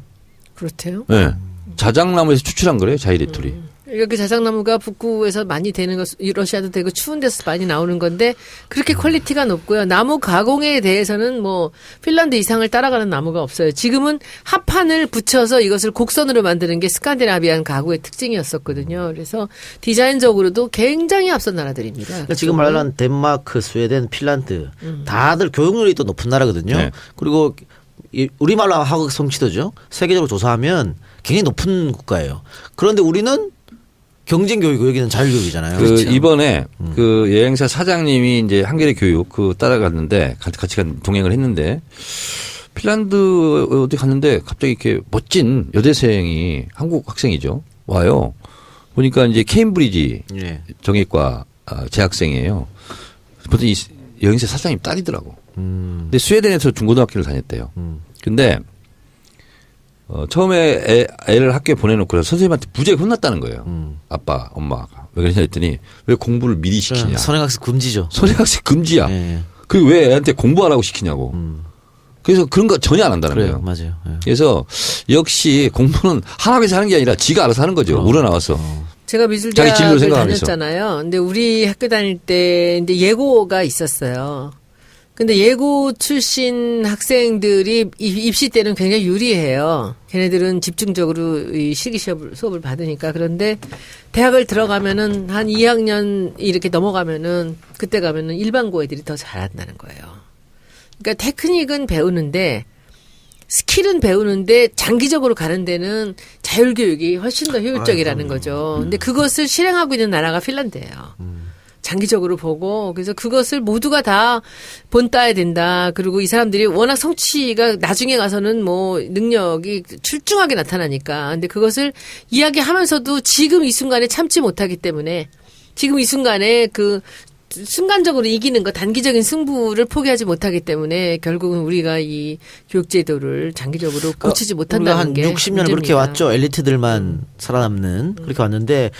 C: 그렇대요.
B: 네. 자작나무에서 추출한 거래요, 자이리틀이.
C: 이렇게 자작나무가 북구에서 많이 되는 거, 러시아도 되고 추운 데서 많이 나오는 건데 그렇게 퀄리티가 높고요. 나무 가공에 대해서는 뭐 핀란드 이상을 따라가는 나무가 없어요. 지금은 합판을 붙여서 이것을 곡선으로 만드는 게 스칸디나비안 가구의 특징이었었거든요. 그래서 디자인적으로도 굉장히 앞선 나라들입니다.
A: 그러니까 지금 말하는 덴마크, 스웨덴, 핀란드 다들 교육률이 또 높은 나라거든요.
B: 네.
A: 그리고 우리말로 학업 성취도죠. 세계적으로 조사하면 굉장히 높은 국가예요. 그런데 우리는 경쟁 교육이고 여기는 자율교육이잖아요. 그렇죠?
B: 이번에 그 여행사 사장님이 이제 한겨레 교육 따라갔는데 같이 동행을 했는데 핀란드 어디 갔는데 갑자기 이렇게 멋진 여대생이 한국 학생이죠. 와요. 보니까 이제 케임브리지
A: 예.
B: 정외과 재학생이에요. 보통 이 여행사 사장님 딸이더라고. 근데 스웨덴에서 중고등학교를 다녔대요. 근데 처음에 애를 학교에 보내놓고 선생님한테 무지하게 혼났다는 거예요. 아빠, 엄마가. 왜 그러냐 했더니 왜 공부를 미리 시키냐.
A: 선행학습 금지죠.
B: 선행학습 금지야.
A: 예.
B: 그리고 왜 애한테 공부하라고 시키냐고. 그래서 그런 거 전혀 안 한다는
A: 그래요.
B: 거예요.
A: 맞아요. 예.
B: 그래서 역시 공부는 학교에서 하는 게 아니라 지가 알아서 하는 거죠. 우러나와서.
C: 제가
B: 자기 진로를
C: 미술대학을
B: 생각하면서.
C: 다녔잖아요. 근데 우리 학교 다닐 때 이제 예고가 있었어요. 근데 예고 출신 학생들이 입시 때는 굉장히 유리해요. 걔네들은 집중적으로 이 실기 수업을 받으니까. 그런데 대학을 들어가면은 한 2학년 이렇게 넘어가면은 그때 가면은 일반고 애들이 더 잘한다는 거예요. 그러니까 테크닉은 배우는데 스킬은 배우는데 장기적으로 가는 데는 자율교육이 훨씬 더 효율적이라는 거죠. 근데 그것을 실행하고 있는 나라가 핀란드예요. 장기적으로 보고 그래서 그것을 모두가 다 본따야 된다. 그리고 이 사람들이 워낙 성취가 나중에 가서는 뭐 능력이 출중하게 나타나니까. 근데 그것을 이야기하면서도 지금 이 순간에 참지 못하기 때문에 지금 이 순간에 그 순간적으로 이기는 거 단기적인 승부를 포기하지 못하기 때문에 결국은 우리가 이 교육제도를 장기적으로 고치지 못한다는
A: 한
C: 게
A: 60년을 그렇게
C: 문제입니다.
A: 왔죠. 엘리트들만 살아남는 그렇게 왔는데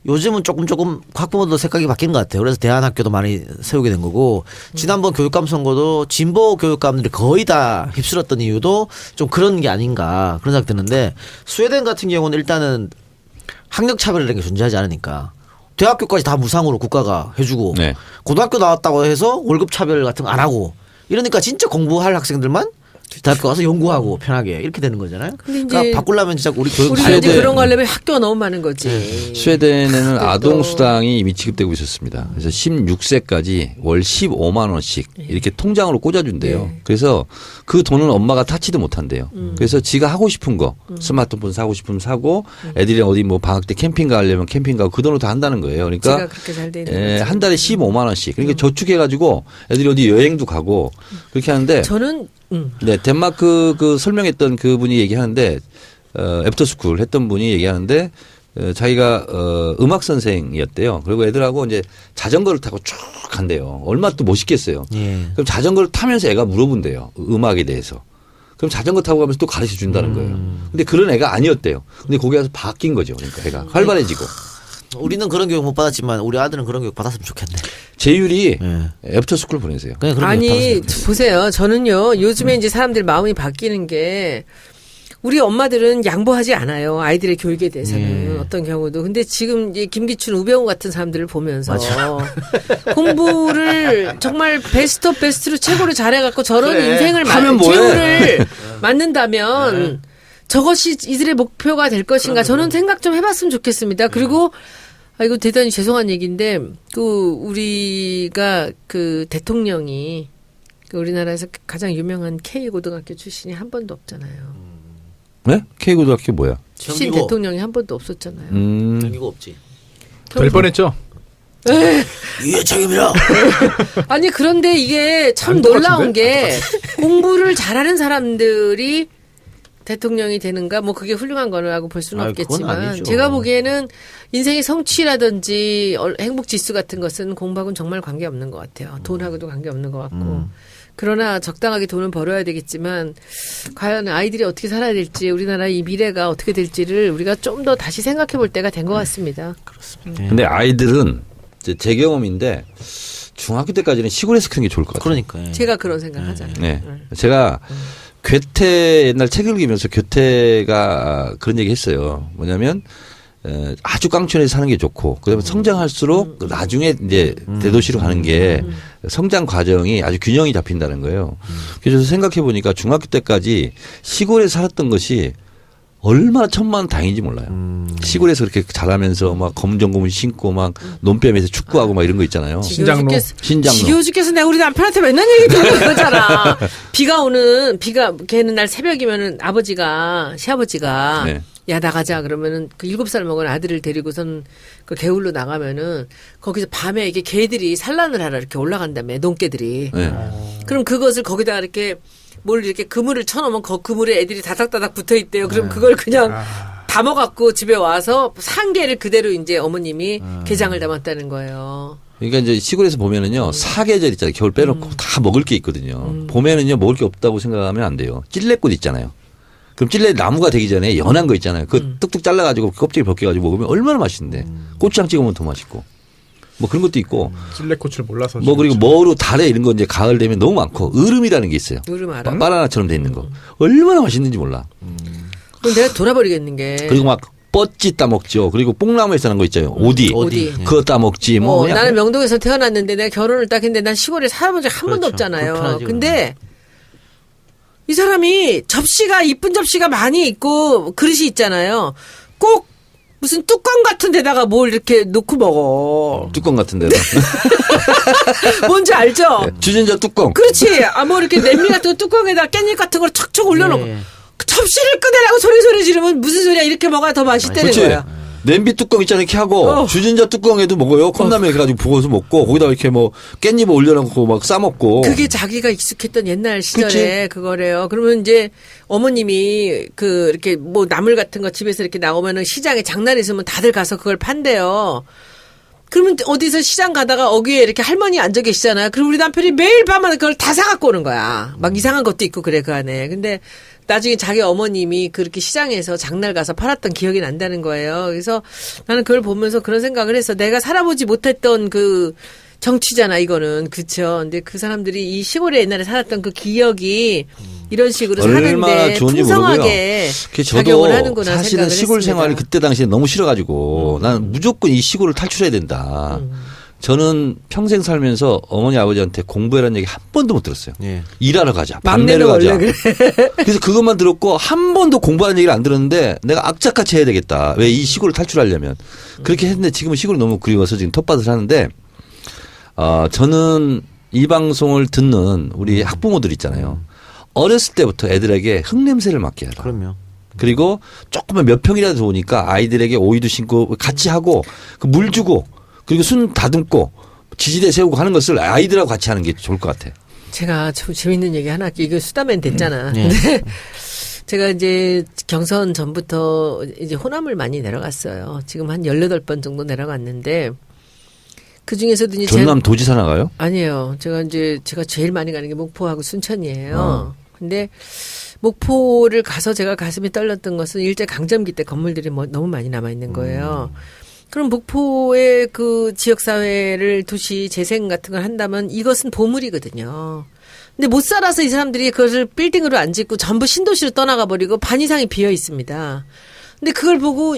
A: 요즘은 조금 학부모도 생각이 바뀐 것 같아요. 그래서 대안학교도 많이 세우게 된 거고 지난번 교육감 선거도 진보 교육감들이 거의 다 휩쓸었던 이유도 좀 그런 게 아닌가 그런 생각 드는데 스웨덴 같은 경우는 일단은 학력 차별이라는 게 존재하지 않으니까 대학교까지 다 무상으로 국가가 해주고
B: 네.
A: 고등학교 나왔다고 해서 월급 차별 같은 거 안 하고 이러니까 진짜 공부할 학생들만 대학교 가서 연구하고 편하게 이렇게 되는 거잖아요. 그러니까 바꾸려면 진짜 우리 교육
C: 우리가 이제 그런 거 하려면 학교가 너무 많은 거지.
B: 스웨덴에는 아동 수당이 이미 지급되고 있었습니다. 그래서 16세까지 월 15만 원씩 이렇게 통장으로 꽂아준대요. 그래서 그 돈은 엄마가 타치도 못한대요. 그래서 지가 하고 싶은 거 스마트폰 사고 싶으면 사고 애들이 어디 뭐 방학 때 캠핑 가려면 캠핑 가고 그 돈으로 다 한다는 거예요. 그러니까
C: 제가 그렇게 잘 돼 있는 거지.
B: 한 달에 15만 원씩. 그러니까 저축해가지고 애들이 어디 여행도 가고 그렇게 하는데.
C: 저는
B: 네, 덴마크 그 설명했던 그분이 얘기하는데 애프터스쿨 했던 분이 얘기하는데 자기가 음악 선생이었대요. 그리고 애들하고 이제 자전거를 타고 쭉 간대요. 얼마나 또 멋있겠어요.
A: 예.
B: 그럼 자전거를 타면서 애가 물어본대요. 음악에 대해서. 그럼 자전거 타고 가면서 또 가르쳐 준다는 거예요. 근데 그런 애가 아니었대요. 근데 거기 가서 바뀐 거죠. 그러니까 애가 활발해지고.
A: 우리는 그런 교육 못 받았지만 우리 아들은 그런 교육 받았으면 좋겠네.
B: 제율이
A: 예.
B: 애프터스쿨 보내세요.
A: 그냥 그런 교육
C: 아니
A: 받았으면 좋겠네.
C: 보세요. 저는요 요즘에 이제 사람들 마음이 바뀌는 게 우리 엄마들은 양보하지 않아요. 아이들의 교육에 대해서는 어떤 경우도. 근데 지금 이제 김기춘, 우병우 같은 사람들을 보면서 공부를 정말 베스트 오브 베스트로 최고로 잘해갖고 저런
A: 그래.
C: 인생을
B: 하면 뭐해?
C: 최후를 맞는다면 저것이 이들의 목표가 될 것인가 저는 생각 좀 해봤으면 좋겠습니다. 그리고 이거 대단히 죄송한 얘기인데 우리가 그 대통령이 우리나라에서 가장 유명한 K고등학교 출신이 한 번도 없잖아요.
B: 네? K고등학교 뭐야?
C: 출신
A: 경기고.
C: 대통령이 한 번도 없었잖아요.
A: 경기가 없지.
D: 될 뻔했죠.
A: 이해창입니다.
C: 아니 그런데 이게 참
D: 안
C: 놀라운
D: 똑같은데?
C: 게 공부를 잘하는 사람들이 대통령이 되는가 뭐 그게 훌륭한 거라고 볼 수는
A: 아이, 그건
C: 없겠지만
A: 아니죠.
C: 제가 보기에는 인생의 성취라든지 행복 지수 같은 것은 공부하고는 정말 관계없는 것 같아요. 돈하고도 관계없는 것 같고 그러나 적당하게 돈을 벌어야 되겠지만 과연 아이들이 어떻게 살아야 될지 우리나라 이 미래가 어떻게 될지를 우리가 좀 더 다시 생각해 볼 때가 된 것 같습니다.
A: 그렇습니다.
B: 근데 아이들은 이제 제 경험인데 중학교 때까지는 시골에서 크는 게 좋을 것 같아요.
A: 그러니까.
C: 제가 그런 생각을 하잖아요.
B: 네. 제가 괴테 옛날 책 읽으면서 괴테가 그런 얘기 했어요. 뭐냐면 아주 깡촌에서 사는 게 좋고 그다음에 성장할수록 나중에 이제 대도시로 가는 게 성장 과정이 아주 균형이 잡힌다는 거예요. 그래서 생각해 보니까 중학교 때까지 시골에 살았던 것이 얼마나 천만다행인지 몰라요. 시골에서 그렇게 자라면서 막 검정고무 신고 막 논뱀에서 축구하고 막 이런 거 있잖아요.
D: 신장로.
B: 신장로.
C: 지겨워 죽겠어. 내가 우리 남편한테 맨날 얘기 듣는 거잖아. 걔는 날 새벽이면은 시아버지가
B: 네.
C: 야 나가자 그러면은 그 7살 먹은 아들을 데리고선 그 개울로 나가면은 거기서 밤에 이게 개들이 산란을 하러 이렇게 올라간다며 농개들이.
B: 네.
C: 그럼 그것을 거기다 이렇게 뭘 이렇게 그물을 쳐놓으면 그 그물에 애들이 다닥다닥 붙어 있대요. 그럼 그걸 그냥 담아갖고 집에 와서 산개를 그대로 이제 어머님이 게장을 담았다는 거예요.
B: 그러니까 이제 시골에서 보면은요 사계절 있잖아요. 겨울 빼놓고 다 먹을 게 있거든요. 봄에는요 먹을 게 없다고 생각하면 안 돼요. 찔레꽃 있잖아요. 그럼 찔레 나무가 되기 전에 연한 거 있잖아요. 그 뚝뚝 잘라가지고 껍질 벗겨가지고 먹으면 얼마나 맛있는데 고추장 찍으면 더 맛있고 뭐 그런 것도 있고
D: 찔레꽃을 몰라서.
B: 뭐 그리고 머루 달에 이런 거 이제 가을 되면 너무 많고 으름이라는 게 있어요.
C: 으름 알아?
B: 바나나처럼 돼 있는 거 얼마나 맛있는지 몰라.
C: 그럼 내가 돌아버리겠는 게.
B: 그리고 막 뻗지 따먹죠. 그리고 뽕나무에서 난 거 있잖아요. 오디.
C: 오디.
B: 그거 따먹지. 뭐 그냥
C: 나는 명동에서 태어났는데 내가 결혼을 딱 했는데 난 시골에 살아본 적 한 번도
A: 그렇죠.
C: 없잖아요.
A: 불편하지,
C: 근데 이 사람이 이쁜 접시가 많이 있고 그릇이 있잖아요. 꼭 무슨 뚜껑 같은 데다가 뭘 이렇게 놓고 먹어.
B: 뚜껑 같은 데다.
C: 뭔지 알죠?
B: 주전자 뚜껑.
C: 그렇지. 뭐 이렇게 냄비 같은 거 뚜껑에다 깻잎 같은 걸 척척 올려놓고
A: 예.
C: 그 접시를 끄내라고 소리 지르면 무슨 소리야 이렇게 먹어야 더 맛있다는
B: 그렇지.
C: 거야.
B: 냄비 뚜껑 있잖아요. 이렇게 하고 주전자 뚜껑에도 먹어요. 컵라면 이렇게 가지고 부어서 먹고 거기다 이렇게 뭐 깻잎 올려놓고 막 싸먹고.
C: 그게 자기가 익숙했던 옛날 시절에 그거래요. 그러면 이제 어머님이 이렇게 뭐 나물 같은 거 집에서 이렇게 나오면은 시장에 장날 있으면 다들 가서 그걸 판대요. 그러면 어디서 시장 가다가 어귀에 이렇게 할머니 앉아 계시잖아요. 그럼 우리 남편이 매일 밤마다 그걸 다 사갖고 오는 거야. 막 이상한 것도 있고 그래, 그 안에. 근데 나중에 자기 어머님이 그렇게 시장에서 장날 가서 팔았던 기억이 난다는 거예요. 그래서 나는 그걸 보면서 그런 생각을 했어. 내가 살아보지 못했던 그 정치잖아, 이거는. 그쵸. 근데 그 사람들이 이 시골에 옛날에 살았던 그 기억이 이런 식으로
B: 얼마나
C: 사는데
B: 좋은지
C: 풍성하게
B: 저도
C: 작용을 하는구나
B: 사실은
C: 생각을
B: 시골
C: 했습니다.
B: 생활이 그때 당시에 너무 싫어가지고 나는 무조건 이 시골을 탈출해야 된다. 저는 평생 살면서 어머니 아버지한테 공부해라는 얘기 한 번도 못 들었어요.
A: 예.
B: 일하러 가자. 밥
C: 막내는
B: 내러 가자.
C: 원래 그래.
B: 그래서 그것만 들었고 한 번도 공부하는 얘기를 안 들었는데 내가 악착같이 해야 되겠다. 왜 이 시골을 탈출하려면. 그렇게 했는데 지금은 시골이 너무 그리워서 지금 텃밭을 하는데 저는 이 방송을 듣는 우리 학부모들 있잖아요. 어렸을 때부터 애들에게 흙냄새를 맡게 하라.
A: 그럼요.
B: 그리고 조금만 몇 평이라도 좋으니까 아이들에게 오이도 심고 같이 하고 그 물 주고 그리고 순 다듬고 지지대 세우고 하는 것을 아이들하고 같이 하는 게 좋을 것 같아.
C: 제가 좀 재밌는 얘기 하나 할게요. 이거 수다맨 됐잖아.
A: 예.
C: 근데 제가 이제 경선 전부터 이제 호남을 많이 내려갔어요. 지금 한 18번 정도 내려갔는데 그 중에서도 이제
B: 전남 도지사 나가요?
C: 아니에요. 제가 제일 많이 가는 게 목포하고 순천이에요. 근데 목포를 가서 제가 가슴이 떨렸던 것은 일제 강점기 때 건물들이 너무 많이 남아 있는 거예요. 그럼 목포의 그 지역사회를 도시 재생 같은 걸 한다면 이것은 보물이거든요. 근데 못 살아서 이 사람들이 그것을 빌딩으로 안 짓고 전부 신도시로 떠나가 버리고 반 이상이 비어 있습니다. 근데 그걸 보고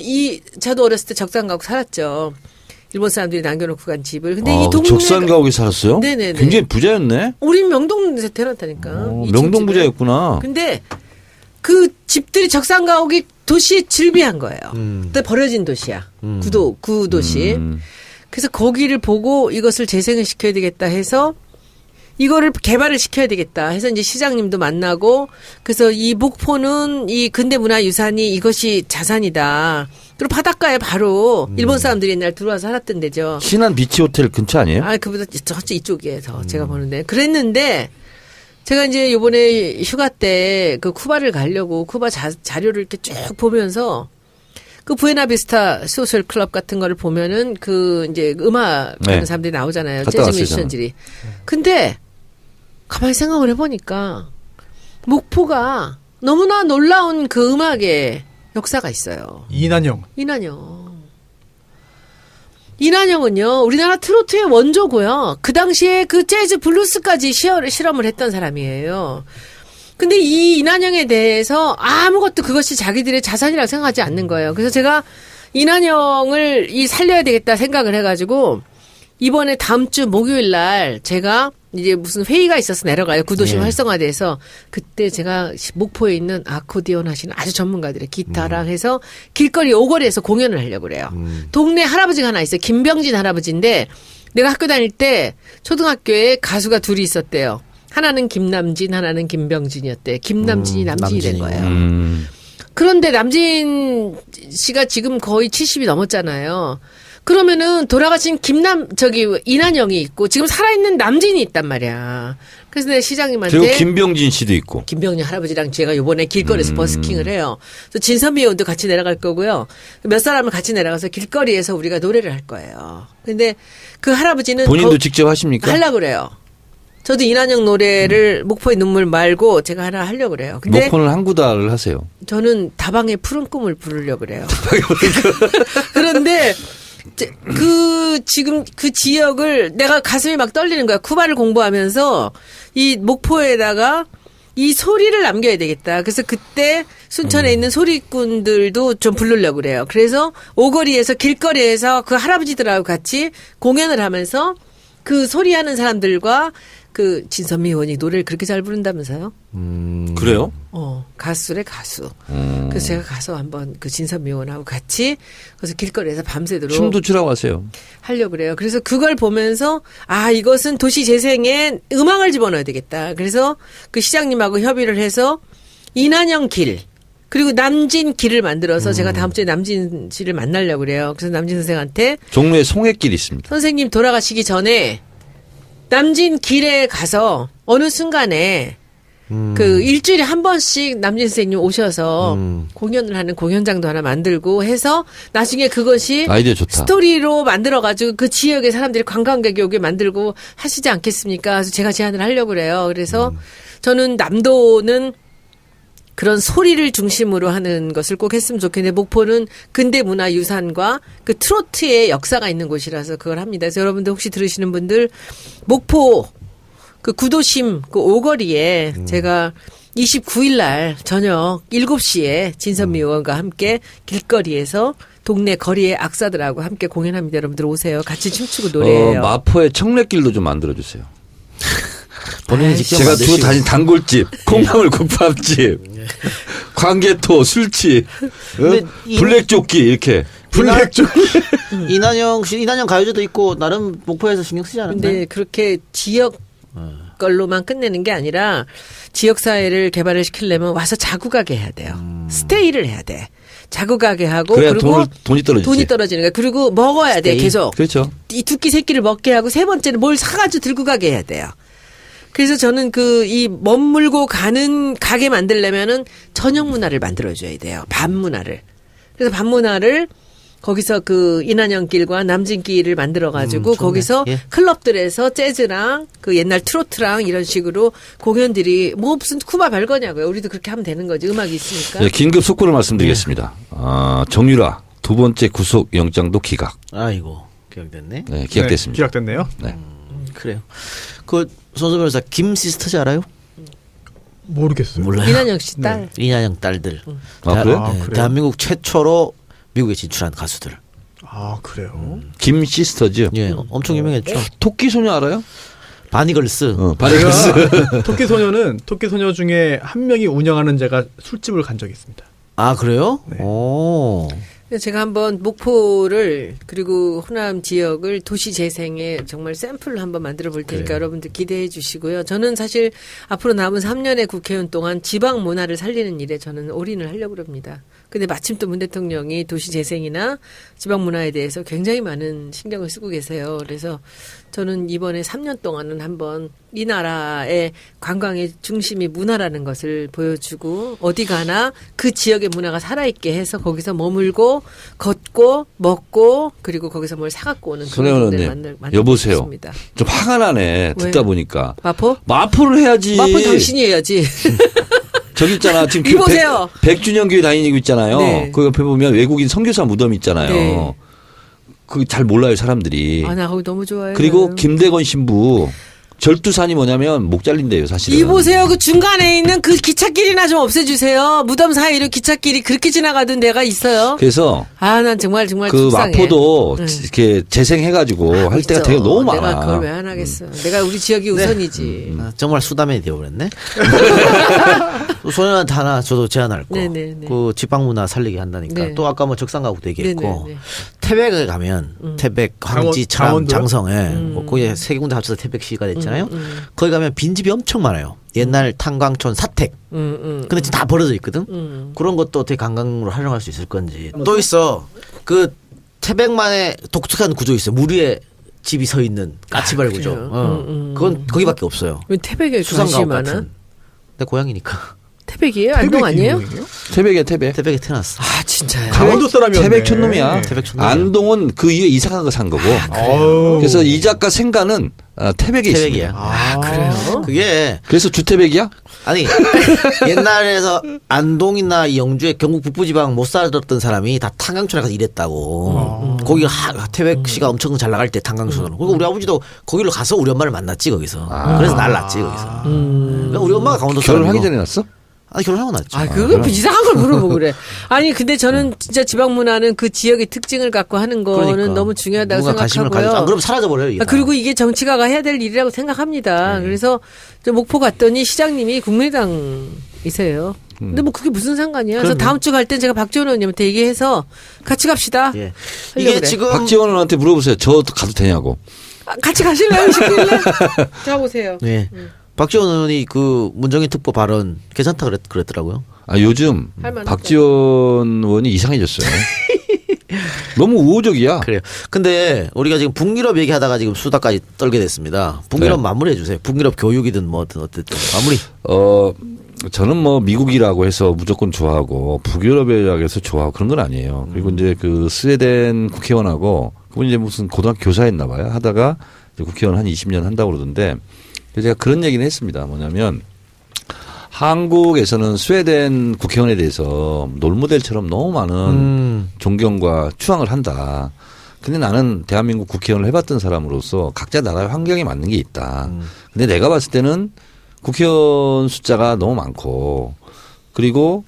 C: 저도 어렸을 때 적산 가고 살았죠. 일본 사람들이 남겨놓고 간 집을. 근데 이 동네
B: 적산 가옥에 살았어요?
C: 네네네.
B: 굉장히 부자였네.
C: 우리 명동에서 태어났다니까. 이
B: 명동
C: 집집을.
B: 부자였구나.
C: 근데 그 집들이 적산가옥이 도시에 즐비한 거예요. 그때 버려진 도시야. 구도시. 그래서 거기를 보고 이것을 재생을 시켜야 되겠다 해서 이거를 개발을 시켜야 되겠다 해서 이제 시장님도 만나고 그래서 이 목포는 이 근대문화유산이 이것이 자산이다. 그리고 바닷가에 바로 일본 사람들이 옛날 들어와서 살았던 데죠.
B: 신안 비치 호텔 근처 아니에요?
C: 아, 그보다 저쪽 이쪽에서 제가 보는데 그랬는데 제가 이제 요번에 휴가 때 그 쿠바를 가려고 쿠바 자료를 이렇게 쭉 보면서 그 부에나비스타 소셜 클럽 같은 거를 보면은 그 이제 음악 하는
B: 네.
C: 사람들이 나오잖아요.
B: 갔다
C: 재즈
B: 왔어요,
C: 뮤지션들이. 근데 가만히 생각을 해보니까 목포가 너무나 놀라운 그 음악의 역사가 있어요.
D: 이난영.
C: 이난영은요, 우리나라 트로트의 원조고요. 그 당시에 그 재즈 블루스까지 실험을 했던 사람이에요. 근데 이 이난영에 대해서 아무것도 그것이 자기들의 자산이라고 생각하지 않는 거예요. 그래서 제가 이난영을 살려야 되겠다 생각을 해가지고 이번에 다음 주 목요일 날 제가 이제 무슨 회의가 있어서 내려가요. 구도심 활성화돼서 그때 제가 목포에 있는 아코디언 하시는 아주 전문가들의 기타랑 해서 길거리 오거리에서 공연을 하려고 그래요. 동네 할아버지가 하나 있어요. 김병진 할아버지인데 내가 학교 다닐 때 초등학교에 가수가 둘이 있었대요. 하나는 김남진, 하나는 김병진이었대. 김남진이 남진이 된 거예요. 그런데 남진 씨가 지금 거의 70이 넘었잖아요. 그러면은 돌아가신 이난영이 있고 지금 살아있는 남진이 있단 말이야. 그래서 내가 시장님한테
B: 그리고 김병진 씨도 있고.
C: 김병진 할아버지랑 제가 요번에 길거리에서 버스킹을 해요. 그래서 진선미 의원도 같이 내려갈 거고요. 몇 사람을 같이 내려가서 길거리에서 우리가 노래를 할 거예요. 근데 그 할아버지는
B: 본인도 직접 하십니까?
C: 하려고 그래요. 저도 이난영 노래를 목포의 눈물 말고 제가 하나 하려고 그래요. 근데
B: 목포는 항구다를 하세요.
C: 저는 다방의 푸른 꿈을 부르려고 그래요. 그런데 지금 그 지역을 내가 가슴이 막 떨리는 거야. 쿠바를 공부하면서 이 목포에다가 이 소리를 남겨야 되겠다. 그래서 그때 순천에 있는 소리꾼들도 좀 부르려고 그래요. 그래서 오거리에서 길거리에서 그 할아버지들하고 같이 공연을 하면서 그 소리하는 사람들과 그 진선미 의원이 노래를 그렇게 잘 부른다면서요?
B: 그래요?
C: 가수래 가수. 그래서 제가 가서 한번 그 진선미 의원하고 같이 그래서 길거리에서 밤새도록
B: 춤도 추라고 하세요.
C: 하려고 그래요. 그래서 그걸 보면서 이것은 도시 재생에 음악을 집어넣어야 되겠다. 그래서 그 시장님하고 협의를 해서 이난영 길 그리고 남진 길을 만들어서 제가 다음 주에 남진 씨를 만나려고 그래요. 그래서 남진 선생한테
B: 종로에 송해길이 있습니다.
C: 선생님 돌아가시기 전에 남진 길에 가서 어느 순간에 그 일주일에 한 번씩 남진 선생님 오셔서 공연을 하는 공연장도 하나 만들고 해서 나중에 그것이
B: 아이디어 좋다.
C: 스토리로 만들어가지고 그 지역의 사람들이 관광객이 오게 만들고 하시지 않겠습니까? 그래서 제가 제안을 하려고 그래요. 그래서 저는 남도는 그런 소리를 중심으로 하는 것을 꼭 했으면 좋겠는데 목포는 근대문화유산과 그 트로트의 역사가 있는 곳이라서 그걸 합니다. 그래서 여러분들 혹시 들으시는 분들 목포 그 구도심 그 오거리에 제가 29일 날 저녁 7시에 진선미 의원과 함께 길거리에서 동네 거리의 악사들하고 함께 공연합니다. 여러분들 오세요. 같이 춤추고 노래해요.
B: 마포에 청래길도 좀 만들어주세요.
A: 본인이 직접
B: 제가
A: 만드시고.
B: 주로 다닌 단골집, 콩나물 국밥집, 광개토, 술집,
A: 근데
B: 블랙조끼 이렇게.
D: 블랙쪽.
A: 이난영 가요제도 있고 나름 목포에서 신경 쓰지 않았나요?
C: 근데 그렇게 지역 걸로만 끝내는 게 아니라 지역 사회를 개발을 시키려면 와서 자구가게 해야 돼요. 스테이를 해야 돼. 자구가게 하고
B: 그래야
C: 그리고
B: 돈이 떨어지지.
C: 돈이 떨어지는 거야. 그리고 먹어야 돼.
A: 스테이.
C: 계속.
B: 그렇죠.
C: 이 두 끼 세 끼를 먹게 하고 세 번째는 뭘 사가지고 들고 가게 해야 돼요. 그래서 저는 이 머물고 가는 가게 만들려면은 저녁 문화를 만들어줘야 돼요. 밤 문화를. 그래서 밤 문화를 거기서 그 이난영길과 남진길을 만들어가지고
A: 좋네.
C: 거기서
A: 예.
C: 클럽들에서 재즈랑 그 옛날 트로트랑 이런 식으로 공연들이 뭐 무슨 쿠바 별거냐고요. 우리도 그렇게 하면 되는 거지. 음악이 있으니까.
B: 네, 긴급 속보를 말씀드리겠습니다. 정유라 두 번째 구속 영장도 기각.
A: 아이고 기억됐네.
B: 네, 기각됐습니다.
D: 네, 기각됐네요.
B: 네.
A: 그래요. 그 손수 변호사 김 시스터즈 알아요?
D: 모르겠어요.
A: 몰라요.
C: 이난영 씨 딸.
A: 이난영 딸들.
B: 아, 그래요?
D: 아, 그래요?
A: 대한민국 최초로 미국에 진출한 가수들.
D: 아 그래요.
B: 김 시스터즈.
A: 예, 엄청 유명했죠.
B: 토끼 소녀 알아요?
A: 바니걸스.
B: 바리걸스.
D: 토끼 소녀 중에 한 명이 운영하는 제가 술집을 간 적이 있습니다.
A: 아 그래요?
D: 네.
A: 오.
C: 제가 한번 목포를 그리고 호남 지역을 도시 재생에 정말 샘플을 한번 만들어 볼 테니까
D: 그래요.
C: 여러분들 기대해 주시고요. 저는 사실 앞으로 남은 3년의 국회의원 동안 지방 문화를 살리는 일에 저는 올인을 하려고 합니다. 근데 마침 또 문 대통령이 도시 재생이나 지방 문화에 대해서 굉장히 많은 신경을 쓰고 계세요. 그래서 저는 이번에 3년 동안은 한번 이 나라의 관광의 중심이 문화라는 것을 보여주고 어디 가나 그 지역의 문화가 살아있게 해서 거기서 머물고 걷고 먹고 그리고 거기서 뭘 사갖고 오는
B: 손혜원
C: 그런 분들
B: 의원님,
C: 만들고
B: 여보세요.
C: 싶습니다.
B: 좀 화가 나네. 듣다
C: 왜요?
B: 보니까.
C: 마포?
B: 마포를 해야지.
C: 마포 당신이 해야지.
B: 저기 있잖아. 지금
C: 이보세요.
B: 100주년 교회 다니고 있잖아요.
C: 네.
B: 그 옆에 보면 외국인 선교사 무덤 있잖아요.
C: 네.
B: 그거 잘 몰라요, 사람들이.
C: 아, 나 거기 너무 좋아해요.
B: 그리고 김대건 신부 절두산이 뭐냐면 목 잘린대요, 사실은.
C: 이보세요. 그 중간에 있는 그 기찻길이나 좀 없애주세요. 무덤 사이로 기찻길이 그렇게 지나가던 데가 있어요.
B: 그래서
C: 아, 난 정말
B: 그
C: 속상해.
B: 마포도
C: 응.
B: 이렇게 재생해가지고 할 때가 되게 너무 많아.
C: 내가 그걸 왜 안 하겠어. 내가 우리 지역이 우선이지.
A: 아, 정말 수다맨이 되어버렸네. 소년한테 하나 저도 제안할 거.
C: 네네네.
A: 그 지방문화 살리게 한다니까.
C: 네.
A: 또 아까 뭐 적산가구도 얘기했고.
C: 네네네.
A: 태백에 가면 태백, 황지, 천안,
D: 강원도요?
A: 장성에 뭐 거기 세 군데 합쳐서 태백시가 됐잖아요. 거기 가면 빈집이 엄청 많아요. 옛날 탄광촌 사택. 근데 지금 다 버려져 있거든. 그런 것도 어떻게 관광으로 활용할 수 있을 건지. 또 있어. 그 태백만의 독특한 구조 있어. 물 위에 집이 서 있는 까치발 구조.
C: 그래요?
A: 그건 거기밖에 없어요.
C: 왜 태백에 관심이
A: 수상가옥
C: 많아?
A: 같은. 내 고향이니까.
C: 태백이에요? 안동 아니에요?
B: 태백이야, 태백.
A: 태백에 태어났어.
C: 아, 진짜요?
D: 강원도 사람이었네.
B: 태백 촌놈이야.
A: 태백 촌놈이야.
B: 안동은 그 이후에 이사 간 거 산 거고.
D: 어우.
B: 그래서 이 작가 생가는 태백에
A: 태백이야.
B: 있습니다.
C: 아, 그래요?
A: 그게
B: 그래서 주태백이야?
A: 아니 옛날에서 안동이나 이 영주의 경북 북부지방 못 살았던 사람이 다 탄광촌에 가서 일했다고. 거기 태백시가 엄청 잘 나갈 때 탄광촌으로. 그리고 우리 아버지도 거기로 가서 우리 엄마를 만났지 거기서. 그래서 날 낳았지 거기서. 그러니까 우리 엄마가 강원도
B: 결혼하기
A: 사람이고.
B: 전에 났어?
A: 아니 결혼하고 났죠.
C: 아, 그거 이상한 걸 물어보고 그래. 아니, 근데 저는 진짜 지방 문화는 그 지역의 특징을 갖고 하는 거는
A: 그러니까.
C: 너무 중요하다고
A: 누군가 관심을
C: 생각하고요.
A: 가지고 안 그러면 사라져버려요. 이게
C: 아,
A: 다.
C: 그리고 이게 정치가가 해야 될 일이라고 생각합니다. 그래서 저 목포 갔더니 시장님이 국민의당이세요. 근데 뭐 그게 무슨 상관이야. 그래서 다음 주 갈 땐 제가 박지원 의원님한테 얘기해서 같이 갑시다.
A: 예.
C: 하려고
A: 이게
C: 그래.
A: 지금
B: 박지원 의원한테 물어보세요. 저 가도 되냐고.
C: 아, 같이 가실래요? 시킬래? 자, 보세요.
A: 예. 박지원 의원이 그 문정인 특보 발언 괜찮다 그랬더라고요.
B: 아, 요즘
C: 할만하다.
B: 박지원 의원이 이상해졌어요. 너무 우호적이야.
A: 그래요. 근데 우리가 지금 북유럽 얘기하다가 지금 수다까지 떨게 됐습니다. 북유럽
B: 네.
A: 마무리해 주세요. 북유럽 교육이든 뭐든 어쨌든 마무리.
B: 저는 뭐 미국이라고 해서 무조건 좋아하고 북유럽이라고 해서 좋아하고 그런 건 아니에요. 그리고 이제 그 스웨덴 국회의원하고 그분이 이제 무슨 고등학교 교사였나 봐요. 하다가 이제 국회의원 한 20년 한다고 그러던데 제가 그런 얘기는 했습니다. 뭐냐면 한국에서는 스웨덴 국회의원에 대해서 롤모델처럼 너무 많은 존경과 추앙을 한다. 근데 나는 대한민국 국회의원을 해봤던 사람으로서 각자 나라의 환경에 맞는 게 있다. 근데 내가 봤을 때는 국회의원 숫자가 너무 많고 그리고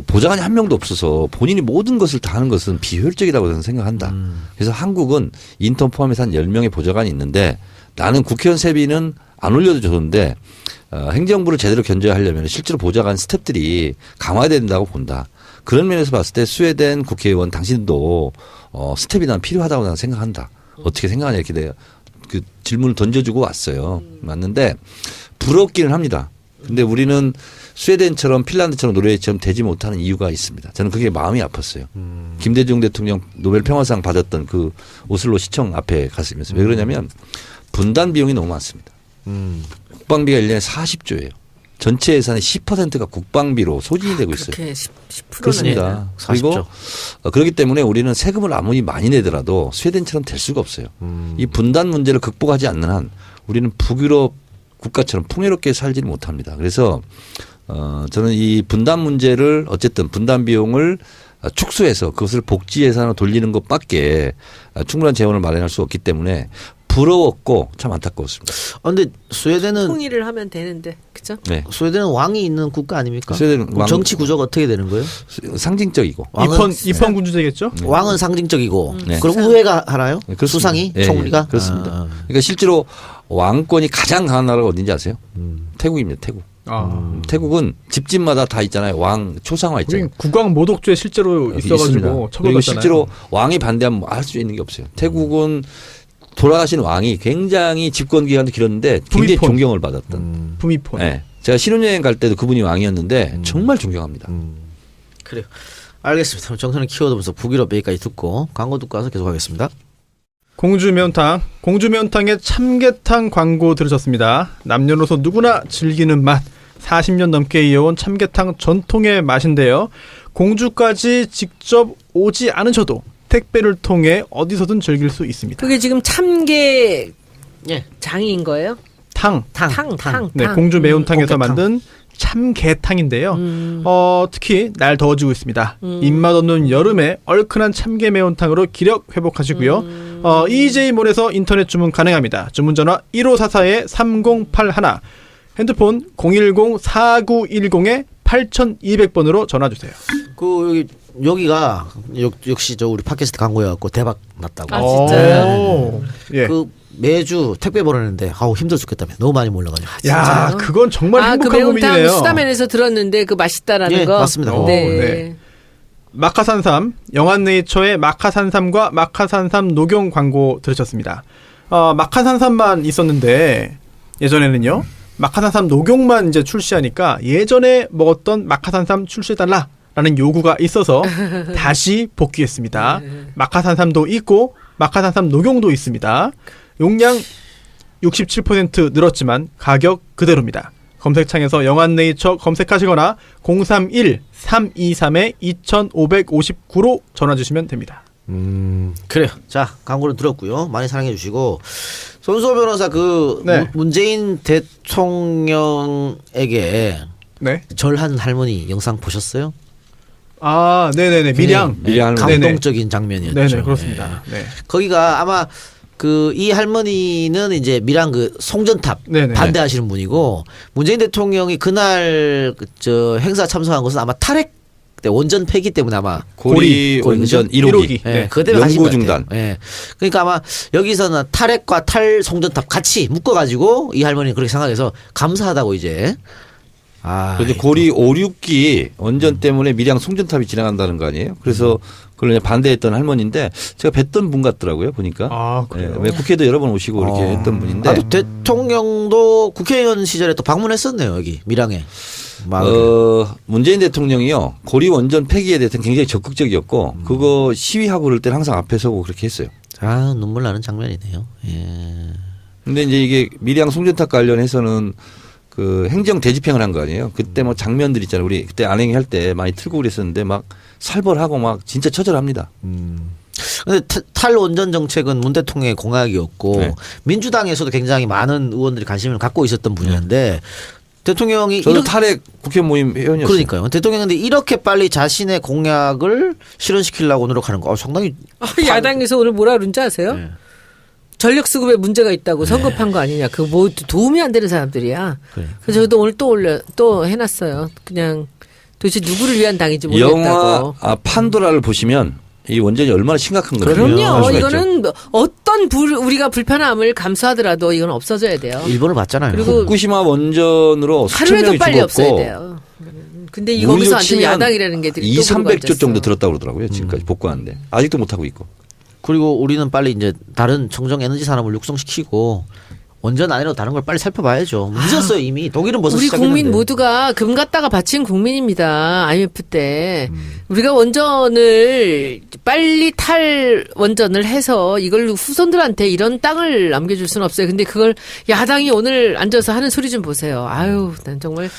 B: 보좌관이 한 명도 없어서 본인이 모든 것을 다 하는 것은 비효율적이라고 저는 생각한다. 그래서 한국은 인턴 포함해서 한 10명의 보좌관이 있는데 나는 국회의원 세비는 안 올려도 좋은데 행정부를 제대로 견제하려면 실제로 보좌관 스태프들이 강화된다고 본다. 그런 면에서 봤을 때 스웨덴 국회의원 당신도 스텝이 난 필요하다고 나는 생각한다. 어떻게 생각하냐 이렇게 내가 그 질문을 던져주고 왔어요. 맞는데 부럽기는 합니다. 근데 우리는 스웨덴처럼 핀란드처럼 노르웨이처럼 되지 못하는 이유가 있습니다. 저는 그게 마음이 아팠어요. 김대중 대통령 노벨 평화상 받았던 그 오슬로 시청 앞에 갔으면서 왜 그러냐면 분단 비용이 너무 많습니다. 국방비가 1년에 40조예요. 전체 예산의 10%가 국방비로 소진이 되고 있어요.
C: 그렇게 10%나
B: 그렇습니다. 그리고 그렇기 때문에 우리는 세금을 아무리 많이 내더라도 스웨덴처럼 될 수가 없어요. 이 분단 문제를 극복하지 않는 한 우리는 북유럽 국가처럼 풍요롭게 살지를 못합니다. 그래서 저는 이 분단 문제를 어쨌든 분단 비용을 축소해서 그것을 복지 예산으로 돌리는 것밖에 충분한 재원을 마련할 수 없기 때문에 부러웠고 참 안타까웠습니다.
A: 근데 스웨덴은
C: 통일을 하면 되는데, 그죠?
B: 네.
A: 스웨덴은 왕이 있는 국가 아닙니까?
B: 스웨덴은
A: 그럼
B: 왕-
A: 정치 구조가 어떻게 되는 거예요?
B: 상징적이고.
D: 입헌 군주제겠죠?
A: 왕은 상징적이고
B: 네.
A: 그럼 의회가 하나요?
B: 네, 그렇습니다.
A: 수상이
B: 예,
A: 총리가
B: 예, 그렇습니다.
A: 아.
B: 그러니까 실제로 왕권이 가장 강한 나라가 어딘지 아세요? 태국입니다. 태국. 태국은 집집마다 다 있잖아요. 왕 초상화 있잖아요.
D: 우린 국왕 모독죄 실제로 있어가지고
B: 있습니다. 그리고
D: 처벌받잖아요.
B: 실제로 왕이 반대하면 할 수 있는 게 없어요. 태국은 돌아가신 왕이 굉장히 집권 기간도 길었는데 굉장히
D: 부미폰.
B: 존경을 받았던.
D: 부미폰.
B: 네. 제가 신혼여행 갈 때도 그분이 왕이었는데 정말 존경합니다.
A: 그래요. 알겠습니다. 그럼 정선의 키워드 분석 북유럽 얘기까지 듣고 광고 듣고 와서 계속하겠습니다. 공주면탕의 참게탕 광고 들으셨습니다. 남녀노소 누구나 즐기는 맛, 40년 넘게 이어온 참게탕 전통의 맛인데요. 공주까지 직접 오지 않으셔도 택배를 통해 어디서든 즐길 수 있습니다.
C: 그게 지금 참게
A: 예.
C: 장인 거예요?
D: 탕.
C: 탕.
D: 네, 공주 매운탕에서
A: 꽃게탕.
D: 만든 참게탕인데요. 특히 날 더워지고 있습니다. 입맛 없는 여름에 얼큰한 참게 매운탕으로 기력 회복하시고요. EJ몰에서 인터넷 주문 가능합니다. 주문 전화 1544-3081, 핸드폰 010-4910-8200번으로 전화 주세요.
A: 여기가 역시 저 우리 팟캐스트 광고여갖고 대박 났다고.
C: 아, 진짜요?
D: 오, 예.
A: 그 매주 택배 보내는데 힘들어 죽겠다며 너무 많이 몰려가지고.
D: 야,
C: 진짜요?
D: 그건 정말
C: 그
D: 행복한
C: 매운탕
D: 고민이네요.
C: 수다맨에서 들었는데 그 맛있다라는
A: 예,
C: 거.
A: 맞습니다.
C: 네.
D: 네. 마카산삼, 영한네이처의 마카산삼과 마카산삼 녹용 광고 들으셨습니다. 마카산삼만 있었는데 예전에는요. 마카산삼 녹용만 이제 출시하니까 예전에 먹었던 마카산삼 출시해달라라는 요구가 있어서 다시 복귀했습니다. 마카산삼도 있고 마카산삼 녹용도 있습니다. 용량 67% 늘었지만 가격 그대로입니다. 검색창에서 영한네이처 검색하시거나 031-323-2559로 전화 주시면 됩니다.
A: 그래요. 자, 광고를 들었고요. 많이 사랑해 주시고 손수호 변호사
D: 네.
A: 문재인 대통령에게
D: 네.
A: 절한 할머니 영상 보셨어요?
D: 아, 네네네. 밀양.
B: 밀양
D: 네네.
A: 감동적인 장면이었죠.
D: 네네, 그렇습니다. 네.
A: 거기가 아마 이 할머니는 이제 밀양 송전탑
D: 네네.
A: 반대하시는 분이고 문재인 대통령이 그날 저 행사 참석한 것은 아마 탈핵 때 원전 폐기 때문에 아마
B: 고리 원전 1호기.
A: 예, 그것 때문에 하신
B: 연구
A: 것
B: 중단.
A: 같아요. 예. 그러니까 아마 여기서는 탈핵과 탈송전탑 같이 묶어가지고 이 할머니는 그렇게 생각해서 감사하다고 이제.
B: 그런데 고리 5, 6기 원전 때문에 밀양 송전탑이 지나간다는 거 아니에요? 그래서 그걸 그냥 반대했던 할머니인데 제가 뵀던 분 같더라고요. 보니까.
D: 아, 그래요?
B: 왜 국회도 여러 번 오시고 이렇게 했던 분인데.
A: 또 대통령도 국회의원 시절에 또 방문했었네요 여기 밀양에.
B: 문재인 대통령이요 고리 원전 폐기에 대해서 굉장히 적극적이었고 그거 시위하고 그럴 때는 항상 앞에 서고 그렇게 했어요.
A: 눈물 나는 장면이네요. 예.
B: 근데 이제 이게 밀양 송전탑 관련해서는 그 행정 대집행을 한 거 아니에요. 그때 뭐 장면들 있잖아요. 우리 그때 안행이 할 때 많이 틀고 그랬었는데 막 살벌하고 막 진짜 처절합니다.
A: 근데 탈원전 정책은 문 대통령의 공약이었고
B: 네.
A: 민주당에서도 굉장히 많은 의원들이 관심을 갖고 있었던 분야인데 대통령이
B: 저도 탈핵 국회 모임 회원이었어요.
A: 그러니까요. 대통령인데 이렇게 빨리 자신의 공약을 실현시키려고 노력하는 거 상당히
C: 야당에서 오늘 뭐라 그런지 아세요?
A: 네.
C: 전력 수급에 문제가 있다고 선거판 거 아니냐. 그 뭐 도움이 안 되는 사람들이야. 그래서 저도 오늘 또 해놨어요. 그냥 도대체 누구를 위한 당인지 모르겠다고.
B: 영화 판도라를 보시면 이 원전이 얼마나 심각한 건지 알
C: 그럼요.
B: 수가 있죠.
C: 이거는 어떤 우리가 불편함을 감수하더라도 이건 없어져야 돼요.
A: 일본을 봤잖아요.
C: 그리고
B: 후쿠시마 원전으로 수천
C: 하루에도
B: 명이
C: 빨리 없어야
B: 죽었고
C: 돼요. 근데 이거 거기서 완전 야당이라는 게
B: 2, 300조 정도 들었다고 그러더라고요. 지금까지 복구하는데. 아직도 못하고 있고.
A: 그리고 우리는 빨리 이제 다른 청정 에너지 산업을 육성시키고 원전 아니라도 다른 걸 빨리 살펴봐야죠. 늦었어요 이미. 독일은 벌써
C: 우리
A: 시작했는데.
C: 국민 모두가 금 갖다가 바친 국민입니다. IMF 때 우리가 원전을 빨리 탈 원전을 해서 이걸 후손들한테 이런 땅을 남겨줄 수는 없어요. 근데 그걸 야당이 오늘 앉아서 하는 소리 좀 보세요. 아유, 난 정말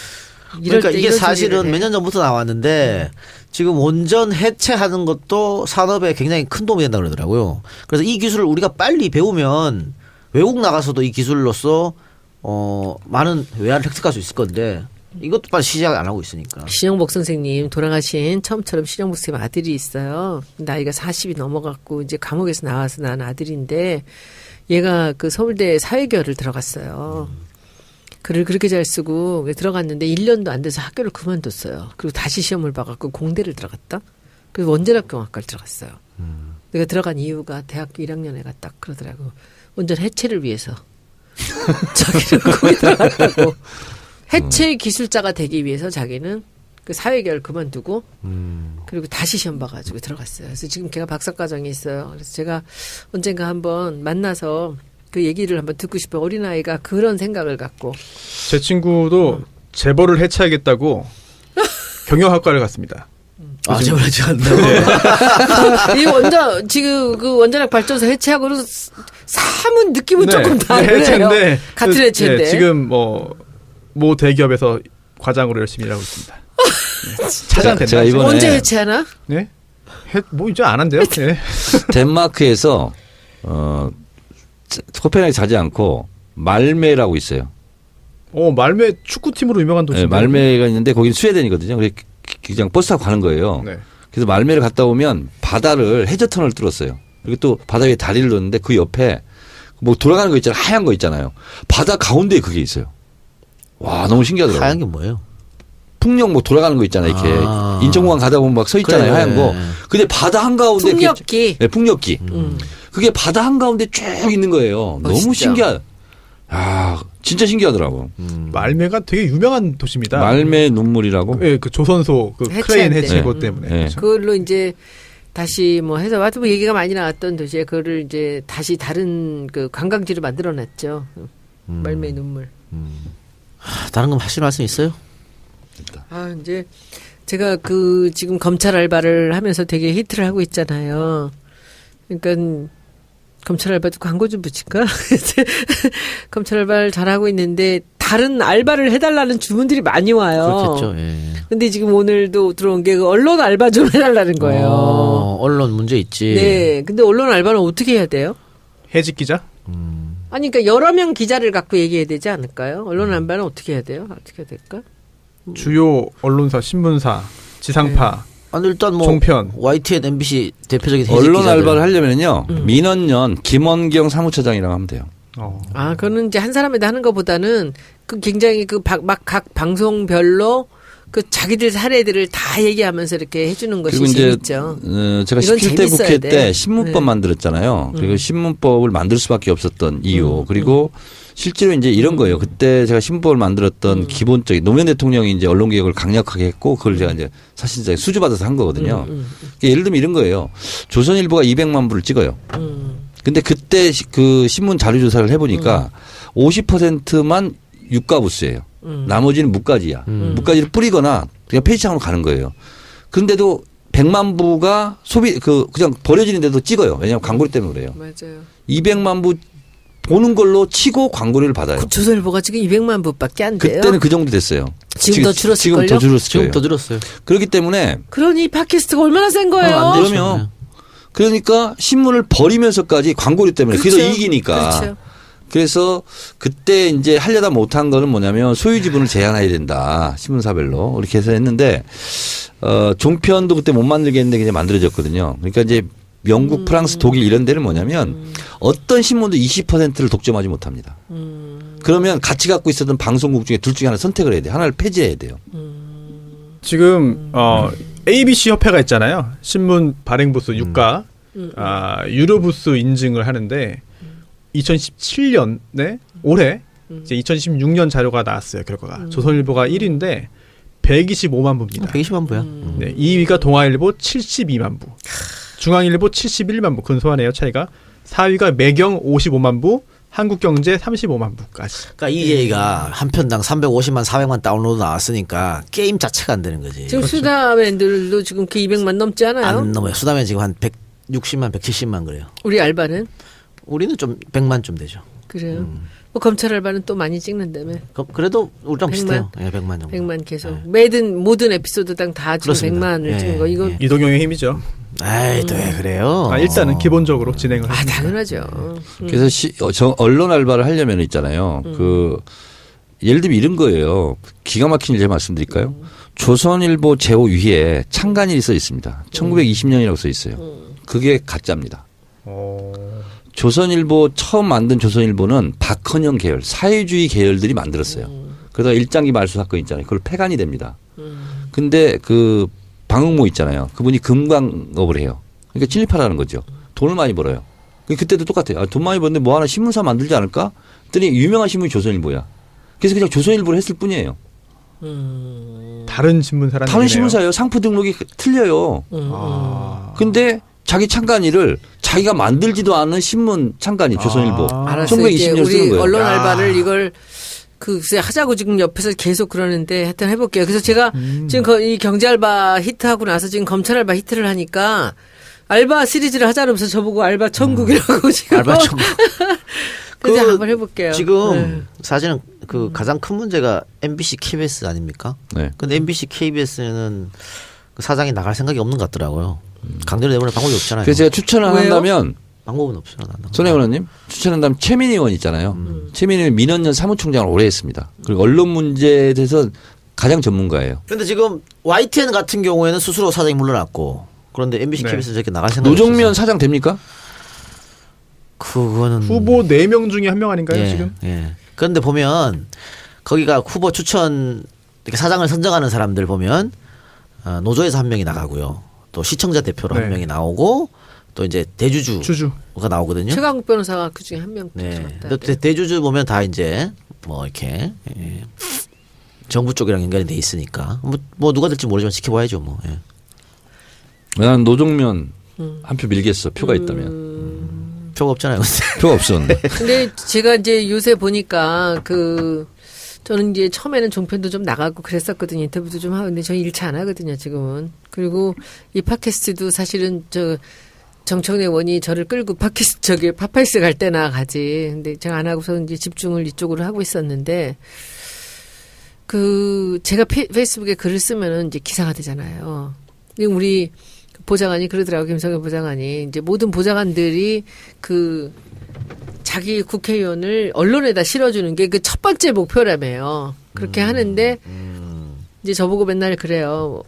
C: 이럴
A: 그러니까
C: 때
A: 이게
C: 이런
A: 사실은
C: 소리를 해.
A: 몇 년 전부터 나왔는데 지금 원전 해체하는 것도 산업에 굉장히 큰 도움이 된다 그러더라고요. 그래서 이 기술을 우리가 빨리 배우면 외국 나가서도 이 기술로서 많은 외화를 획득할 수 있을 건데 이것도 빨리 시작 안 하고 있으니까.
C: 신영복 선생님 돌아가신 처음처럼 신영복 선생님 아들이 있어요. 나이가 40이 넘어갔고 이제 감옥에서 나와서 난 아들인데 얘가 그 서울대 사회계열을 들어갔어요. 글을 그렇게 잘 쓰고 들어갔는데 1년도 안 돼서 학교를 그만뒀어요. 그리고 다시 시험을 봐갖고 공대를 들어갔다. 그래서 원자력공학과를 들어갔어요. 내가 들어간 이유가 대학교 1학년에 딱 그러더라고. 원전 해체를 위해서. 자기는 거기 들어갔다고. 해체 기술자가 되기 위해서 자기는 그 사회계열 그만두고 그리고 다시 시험 봐가지고 들어갔어요. 그래서 지금 걔가 박사과정에 있어요. 그래서 제가 언젠가 한번 만나서 그 얘기를 한번 듣고 싶어요. 어린아이가 그런 생각을 갖고.
D: 제 친구도 재벌을 해체하겠다고 경영학과를 갔습니다.
A: 아, 제발 하지 않는다고.
C: 이 원전 지금 그 원자력 발전소 해체하고는 사뭇 느낌은 조금 다르네요.
D: 해체인데
C: 같은 해체인데.
D: 지금 모 대기업에서 과장으로 열심히 일하고 있습니다. 차장 됐나?
B: 제가 이번에
C: 언제 해체하나?
D: 네? 뭐 이제 안 한대요. 네.
B: 덴마크에서 코펜하겐 자지 않고 말메라고 있어요.
D: 말메 축구팀으로 유명한 도시인데.
B: 네, 말메가 있는데 거기는 스웨덴이거든요. 그래서 그냥 버스 타고 가는 거예요.
D: 네.
B: 그래서 말메를 갔다 오면 바다를 해저터널을 뚫었어요. 그리고 또 바다 위에 다리를 놓는데 그 옆에 뭐 돌아가는 거 있잖아요. 하얀 거 있잖아요. 바다 가운데에 그게 있어요. 와, 너무 신기하더라고요.
A: 하얀 게 뭐예요?
B: 풍력 뭐 돌아가는 거 있잖아요. 이렇게
A: 아.
B: 인천공항 가다 보면 막 서 있잖아요.
A: 그래.
B: 하얀 거. 근데 바다 한가운데
C: 풍력기.
B: 네, 풍력기. 그게 바다 한가운데 쭉 있는 거예요. 너무
C: 멋있죠.
B: 신기하. 아, 진짜 신기하더라고.
D: 말메가 되게 유명한 도시입니다.
B: 말메 눈물이라고.
D: 예, 그 조선소 그
C: 해체할
D: 크레인
C: 때.
D: 해체고
B: 네.
D: 때문에.
B: 네.
D: 그렇죠?
C: 그걸로 이제 다시 뭐 해서 하여튼 뭐 얘기가 많이 나왔던 도시에 그거를 이제 다시 다른 그 관광지로 만들어놨죠. 말매의 눈물.
A: 다른 건 하실 말씀 있어요?
C: 아 이제 제가 그 지금 검찰 알바를 하면서 되게 히트를 하고 있잖아요. 그러니까 검찰 알바도 광고 좀 붙일까? 검찰 알바를 잘하고 있는데 다른 알바를 해달라는 주문들이 많이 와요.
A: 그렇겠죠. 예.
C: 근데 지금 오늘도 들어온 게 그 언론 알바 좀 해달라는 거예요.
A: 언론 문제 있지.
C: 네. 근데 언론 알바는 어떻게 해야 돼요?
D: 해직 기자?
C: 아니, 그러니까 여러 명 기자를 갖고 얘기해야 되지 않을까요? 언론 알바는 어떻게 해야 돼요? 어떻게 해야 될까?
D: 주요 언론사, 신문사, 지상파,
A: 아니, 일단 뭐
D: 종편.
A: YTN, MBC 대표적인 해직
B: 언론
A: 기자들.
B: 알바를 하려면요. 민원연 김원경 사무처장이라고 하면 돼요.
C: 아, 그거는 이제 한 사람에다 하는 것보다는 그 굉장히 그 막 각 방송별로 그 자기들 사례들을 다 얘기하면서 이렇게 해주는 것이
B: 그리고 이제
C: 재밌죠.
B: 제가
C: 이건
B: 17대
C: 재밌어야
B: 국회
C: 돼.
B: 때 신문법
C: 네.
B: 만들었잖아요. 그리고 신문법을 만들 수밖에 없었던 이유. 그리고 실제로 이제 이런 거예요. 그때 제가 신문법을 만들었던 기본적인 노무현 대통령이 이제 언론개혁을 강력하게 했고 그걸 제가 이제 사실상 수주받아서 한 거거든요. 그러니까 예를 들면 이런 거예요. 조선일보가 200만 부를 찍어요. 근데 그때 그 신문 자료조사를 해보니까 50%만 유가부수예요. 나머지는 무가지야. 무가지를 뿌리거나 그냥 폐지창으로 가는 거예요. 그런데도 100만 부가 그냥 버려지는데도 찍어요. 왜냐하면 광고료 때문에 그래요.
C: 맞아요.
B: 200만 부 보는 걸로 치고 광고료를 받아요.
C: 그 조선일보가 지금 200만 부밖에 안 돼요.
B: 그때는 그 정도 됐어요.
C: 지금 더 줄었을걸요?
B: 지금 더 줄었을
A: 지금
B: 거예요.
A: 더 들었어요.
B: 그렇기 때문에
C: 그러니 팟캐스트가 얼마나 센 거예요?
A: 안 되죠.
B: 그러면 그러니까 신문을 버리면서까지 광고료 때문에 그게 더
C: 그렇죠.
B: 이익이니까.
C: 그렇죠.
B: 그래서 그때 이제 하려다 못한 거는 뭐냐면 소유 지분을 제한해야 된다. 신문사별로. 이렇게 해서 했는데, 종편도 그때 못 만들겠는데 그냥 만들어졌거든요. 그러니까 이제 영국, 프랑스, 독일 이런 데는 뭐냐면 어떤 신문도 20%를 독점하지 못합니다. 그러면 같이 갖고 있었던 방송국 중에 둘 중에 하나 선택을 해야 돼요. 하나를 폐지해야 돼요.
D: 지금 ABC 협회가 있잖아요. 신문 발행부수 유가 유료부수 인증을 하는데 2017년에 올해 이제 2016년 자료가 나왔어요. 결과가 조선일보가 1위인데 125만 부입니다.
A: 120만 부야.
D: 네, 2위가 동아일보 72만 부, 중앙일보 71만 부, 근소하네요 차이가. 4위가 매경 55만 부, 한국경제 35만 부까지.
A: 그러니까 이 얘기가 한 편당 350만, 400만 다운로드 나왔으니까 게임 자체가 안 되는 거지.
C: 지금 수다맨들도 지금 그 200만 넘지 않아요?
A: 안 넘어요. 수다면 지금 한 160만, 170만 그래요.
C: 우리 알바는?
A: 우리는 좀 100만 좀 되죠.
C: 그래요. 뭐 검찰 알바는 또 많이 찍는다며.
A: 그래도 우리랑
C: 100만?
A: 비슷해요. 예, 100만 정도.
C: 100만 계속.
A: 네.
C: 모든 에피소드당 다 지금
A: 그렇습니다.
C: 100만을
A: 예,
C: 찍는 거. 이거
A: 예.
D: 이동영의 힘이죠.
A: 에이, 또 왜 그래요?
D: 일단은 기본적으로 진행을
C: 아,
D: 합니다.
C: 당연하죠.
B: 그래서 언론 알바를 하려면 있잖아요. 예를 들면 이런 거예요. 기가 막힌 일 말씀드릴까요? 조선일보 제호 위에 창간일이 써 있습니다. 1920년이라고 써 있어요. 그게 가짜입니다. 조선일보 처음 만든 조선일보는 박헌영 계열, 사회주의 계열들이 만들었어요. 그러다가 일장기 말소 사건 있잖아요. 그걸 폐간이 됩니다. 근데 그 방응모 있잖아요. 그분이 금광업을 해요. 그러니까 진립하라는 거죠. 돈을 많이 벌어요. 그때도 똑같아요. 돈 많이 버는데 뭐 하나 신문사 만들지 않을까? 그랬더니 유명한 신문이 조선일보야. 그래서 그냥 조선일보를 했을 뿐이에요.
D: 다른 신문사라는
B: 다른
D: 얘기네요.
B: 신문사예요. 상표 등록이 틀려요. 근데 자기 창간일을 자기가 만들지도 않은 신문 창간일 조선일보.
C: 알았어요. 이제
B: 1920년
C: 우리
B: 쓰는 거예요.
C: 언론 알바를 이걸 글쎄 하자고 지금 옆에서 계속 그러는데 하여튼 해볼게요. 그래서 제가 지금 이 경제 알바 히트하고 나서 지금 검찰 알바 히트를 하니까 알바 시리즈를 하자면서 저보고 알바 천국이라고 지금.
A: 알바 천국.
C: 그래서 한번 해볼게요.
A: 지금 사실은 그 가장 큰 문제가 MBC, KBS 아닙니까?
B: 네.
A: 근데 MBC, KBS는 그 사장이 나갈 생각이 없는 것 같더라고요. 강제로 내보낼 방법이 없잖아요.
B: 그래서 제가 추천을
C: 왜요?
B: 한다면
A: 방법은 없어요. 나는.
B: 손혜원 의원님 추천한다면 최민희 의원 있잖아요. 최민희 의원 민원연 사무총장을 오래 했습니다. 그리고 언론 문제에 대해서 가장 전문가예요.
A: 근데 지금 YTN 같은 경우에는 스스로 사장이 물러났고 그런데 MBC,
D: 네.
A: KBS 저렇게 나갈 생각이
B: 노정면
A: 없어서.
B: 사장 됩니까?
A: 그거는
D: 후보 4명 중에 한 명 아닌가요
A: 예,
D: 지금?
A: 예. 그런데 보면 거기가 후보 추천 이렇게 사장을 선정하는 사람들 보면 노조에서 한 명이 나가고요. 또 시청자 대표로
D: 네.
A: 한 명이 나오고 또 이제 대주주가
D: 주주.
A: 나오거든요.
C: 최강욱 변호사가 그 중에 한 명.
A: 네. 또 대주주 보면 다 이제 뭐 이렇게 정부 쪽이랑 연관이 돼 있으니까 뭐 누가 될지 모르지만 지켜봐야죠 뭐. 예.
B: 난 노정면 한 표 밀겠어. 표가 있다면.
A: 표가 없잖아요. 근데.
B: 표가 없었는데.
C: 근데 제가 이제 요새 보니까 저는 이제 처음에는 종편도 좀 나가고 그랬었거든요. 인터뷰도 좀 하고. 근데 저는 일치 안 하거든요, 지금은. 그리고 이 팟캐스트도 사실은 정청래 의원이 저를 끌고 팟파이스 갈 때나 가지. 근데 제가 안 하고서 이제 집중을 이쪽으로 하고 있었는데, 제가 페이스북에 글을 쓰면은 이제 기사가 되잖아요. 우리 보좌관이 그러더라고요. 김성현 보좌관이. 이제 모든 보좌관들이 자기 국회의원을 언론에다 실어주는 게 그 첫 번째 목표라며요. 그렇게 하는데 이제 저보고 맨날 그래요.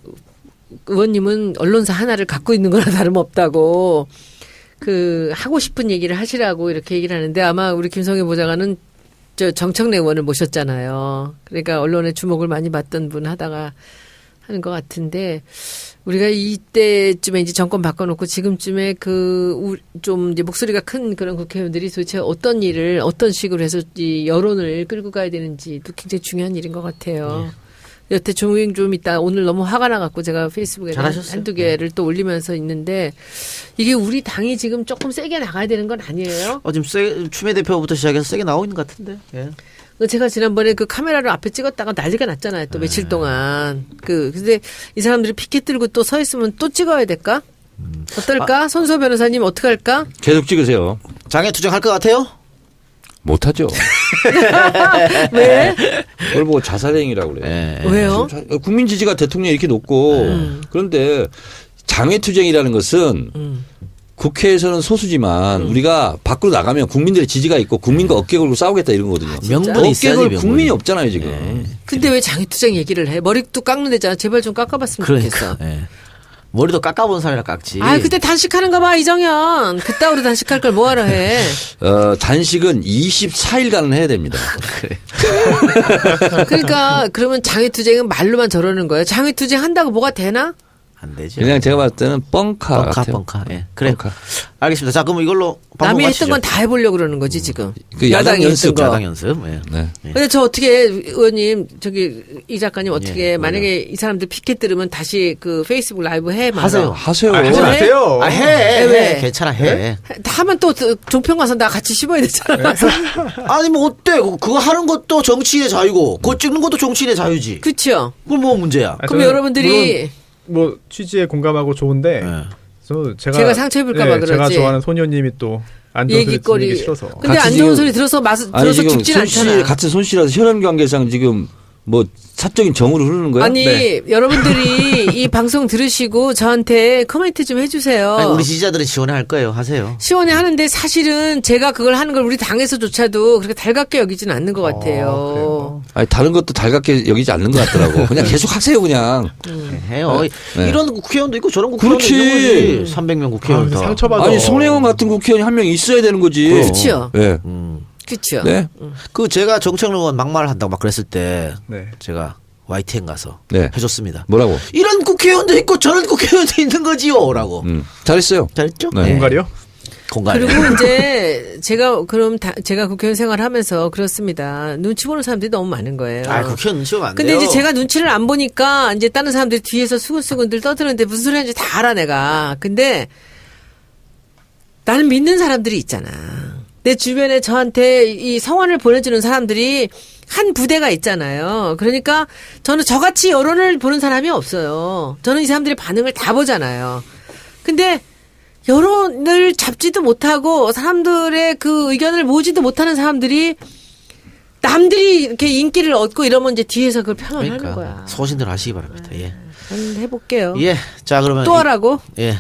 C: 의원님은 언론사 하나를 갖고 있는 거나 다름없다고 하고 싶은 얘기를 하시라고 이렇게 얘기를 하는데 아마 우리 김성현 보좌관은 정청래 의원을 모셨잖아요. 그러니까 언론에 주목을 많이 받던 분 하다가 하는 것 같은데 우리가 이때쯤에 이제 정권 바꿔놓고 지금쯤에 좀 이제 목소리가 큰 그런 국회의원들이 도대체 어떤 일을 어떤 식으로 해서 이 여론을 끌고 가야 되는지도 굉장히 중요한 일인 것 같아요. 여태 좀 있다 오늘 너무 화가 나갖고 제가 페이스북에 한두 개를 또 올리면서 있는데 이게 우리 당이 지금 조금 세게 나가야 되는 건 아니에요?
A: 지금 추미애 대표부터 시작해서 세게 나오고 있는 것 같은데. 예.
C: 제가 지난번에 카메라를 앞에 찍었다가 난리가 났잖아요. 또 며칠 동안. 근데 이 사람들이 피켓 들고 또 서 있으면 또 찍어야 될까? 어떨까? 손소 변호사님 어떡할까?
B: 계속 찍으세요.
A: 장애 투쟁할 것 같아요?
B: 못하죠.
C: 왜?
B: 그걸 보고 자살행위라고 그래요.
A: 예.
C: 왜요?
B: 국민 지지가 대통령이 이렇게 높고 그런데 장외투쟁이라는 것은 국회에서는 소수지만 우리가 밖으로 나가면 국민들의 지지가 있고 국민과 어깨 걸고 싸우겠다 이런 거거든요.
A: 명분이 있어야지,
B: 어깨 걸
A: 명분이.
B: 국민이 없잖아요 지금.
C: 근데 왜 장애투쟁 얘기를 해? 머리도 깎는 데잖아. 제발 좀 깎아봤으면 좋겠어.
A: 그러니까. 예. 머리도 깎아본 사람이라 깎지.
C: 그때 단식하는 거 봐, 이정현. 그따위로 단식할 걸 뭐하러 해.
B: 단식은 24일간은 해야 됩니다.
C: 그러니까 그러면 장애투쟁은 말로만 저러는 거예요. 장애투쟁 한다고 뭐가 되나?
A: 안 되죠.
B: 그냥 제가 봤을 때는 뻥카 같아요.
A: 뻥카. 예. 그래.
B: 뻥카.
A: 알겠습니다. 자, 그럼 이걸로
C: 남이
A: 마치죠.
C: 했던 건 다 해보려고 그러는 거지, 지금.
B: 그 야당
C: 야당이
B: 연습,
C: 했던 거.
A: 야당 연습. 예.
B: 네.
C: 근데 저 어떻게 의원님 이 작가님 어떻게
A: 예,
C: 만약에 이 사람들 피켓 들으면 다시 페이스북 라이브 해 말아.
A: 하세요.
B: 하세요.
D: 하지 마세요.
A: 해.
C: 왜?
A: 괜찮아. 해.
C: 하면 또 종편 가서 나 같이 씹어야 되잖아.
A: 아니 뭐 어때? 그거 하는 것도 정치인의 자유고 그거 찍는 것도 정치인의 자유지.
C: 그렇죠.
A: 그건 뭐 문제야.
C: 그럼 여러분들이
D: 뭐 취지에 공감하고 좋은데
A: 예.
D: 제가
C: 상처입을까봐 그러지.
D: 제가 좋아하는 소녀님이 또 안 좋은 소리
C: 얘기거리.
D: 듣는 게 싫어서.
C: 근데 안 좋은 소리 들어서
B: 아니 지금
C: 죽진 않잖아.
B: 손씨 같은 손씨라서 혈연 관계상 지금 뭐 사적인 정으로 흐르는 거야?
C: 아니
D: 네.
C: 여러분들이 이 방송 들으시고 저한테 코멘트 좀 해주세요.
A: 아니, 우리 지지자들은 시원해 할 거예요. 하세요.
C: 시원해 하는데 사실은 제가 그걸 하는 걸 우리 당에서조차도 그렇게 달갑게 여기지는 않는 것 같아요.
D: 그래요?
B: 아니 다른 것도 달갑게 여기지 않는 것 같더라고. 그냥 계속 하세요 그냥.
A: 해요.
B: 네.
A: 이런 국회의원도 있고 저런 국회의원도
B: 그렇지.
A: 있는 거지. 300명 국회의원 다.
D: 상처받아.
B: 아니 손혜원 같은 국회의원이 한 명 있어야 되는 거지.
C: 그렇죠.
B: 네.
C: 그렇죠.
B: 네.
A: 그 제가 정청래 의원 막말을 한다고 막 그랬을 때
D: 네.
A: 제가 YTN 가서
B: 네.
A: 해줬습니다.
B: 뭐라고?
A: 이런 국회의원도 있고 저런 국회의원도 있는 거지요라고.
B: 잘했어요.
A: 잘했죠?
B: 네.
D: 공갈이요?
A: 통과해.
C: 그리고 이제 제가 제가 국회의원 생활하면서 그렇습니다. 눈치 보는 사람들이 너무 많은 거예요.
A: 아, 국회의원 눈치가 안 돼요.
C: 근데 이제 제가 눈치를 안 보니까 이제 다른 사람들이 뒤에서 수근수근들 떠드는데 무슨 소리 하는지 다 알아 내가. 근데 나는 믿는 사람들이 있잖아. 내 주변에 저한테 이 성원을 보내주는 사람들이 한 부대가 있잖아요. 그러니까 저는 저같이 여론을 보는 사람이 없어요. 저는 이 사람들의 반응을 다 보잖아요. 근데 여론을 잡지도 못하고 사람들의 그 의견을 모으지도 못하는 사람들이 남들이 이렇게 인기를 얻고 이러면 이제 뒤에서 그걸 평안하는
A: 그러니까
C: 거야.
A: 소신대로 하시기 바랍니다. 예.
C: 한번 해볼게요.
A: 예. 자, 그러면
C: 또 하라고?
A: 예.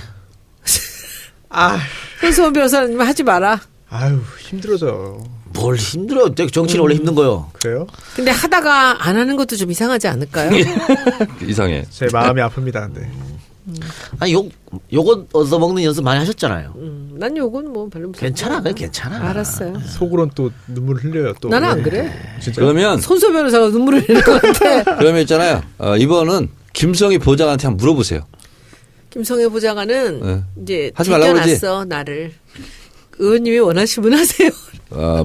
D: 아,
C: 손수원 변호사님 하지 마라.
D: 아유 힘들어져.
A: 뭘 힘들어. 정치는 원래 힘든 거요.
D: 그래요?
C: 근데 하다가 안 하는 것도 좀 이상하지 않을까요?
B: 이상해.
D: 제 마음이 아픕니다. 근데
A: 아니, 요거 얻어먹는 연습 많이 하셨잖아요.
C: 난 요건 뭐 별로
A: 괜찮아. 그래, 괜찮아.
C: 알았어요.
D: 속으로는 또 눈물 흘려요. 또
C: 나는 안 그래.
D: 진짜.
B: 그러면
C: 손수 변호사가 눈물을 흘릴 것 같아.
B: 그러면 있잖아요. 이번은 김성희 보좌관한테 한번 물어보세요.
C: 김성애 보좌관은
B: 네.
C: 이제
B: 하지 말라고
C: 비껴놨어 나를. 의원님이 원하시면 하세요.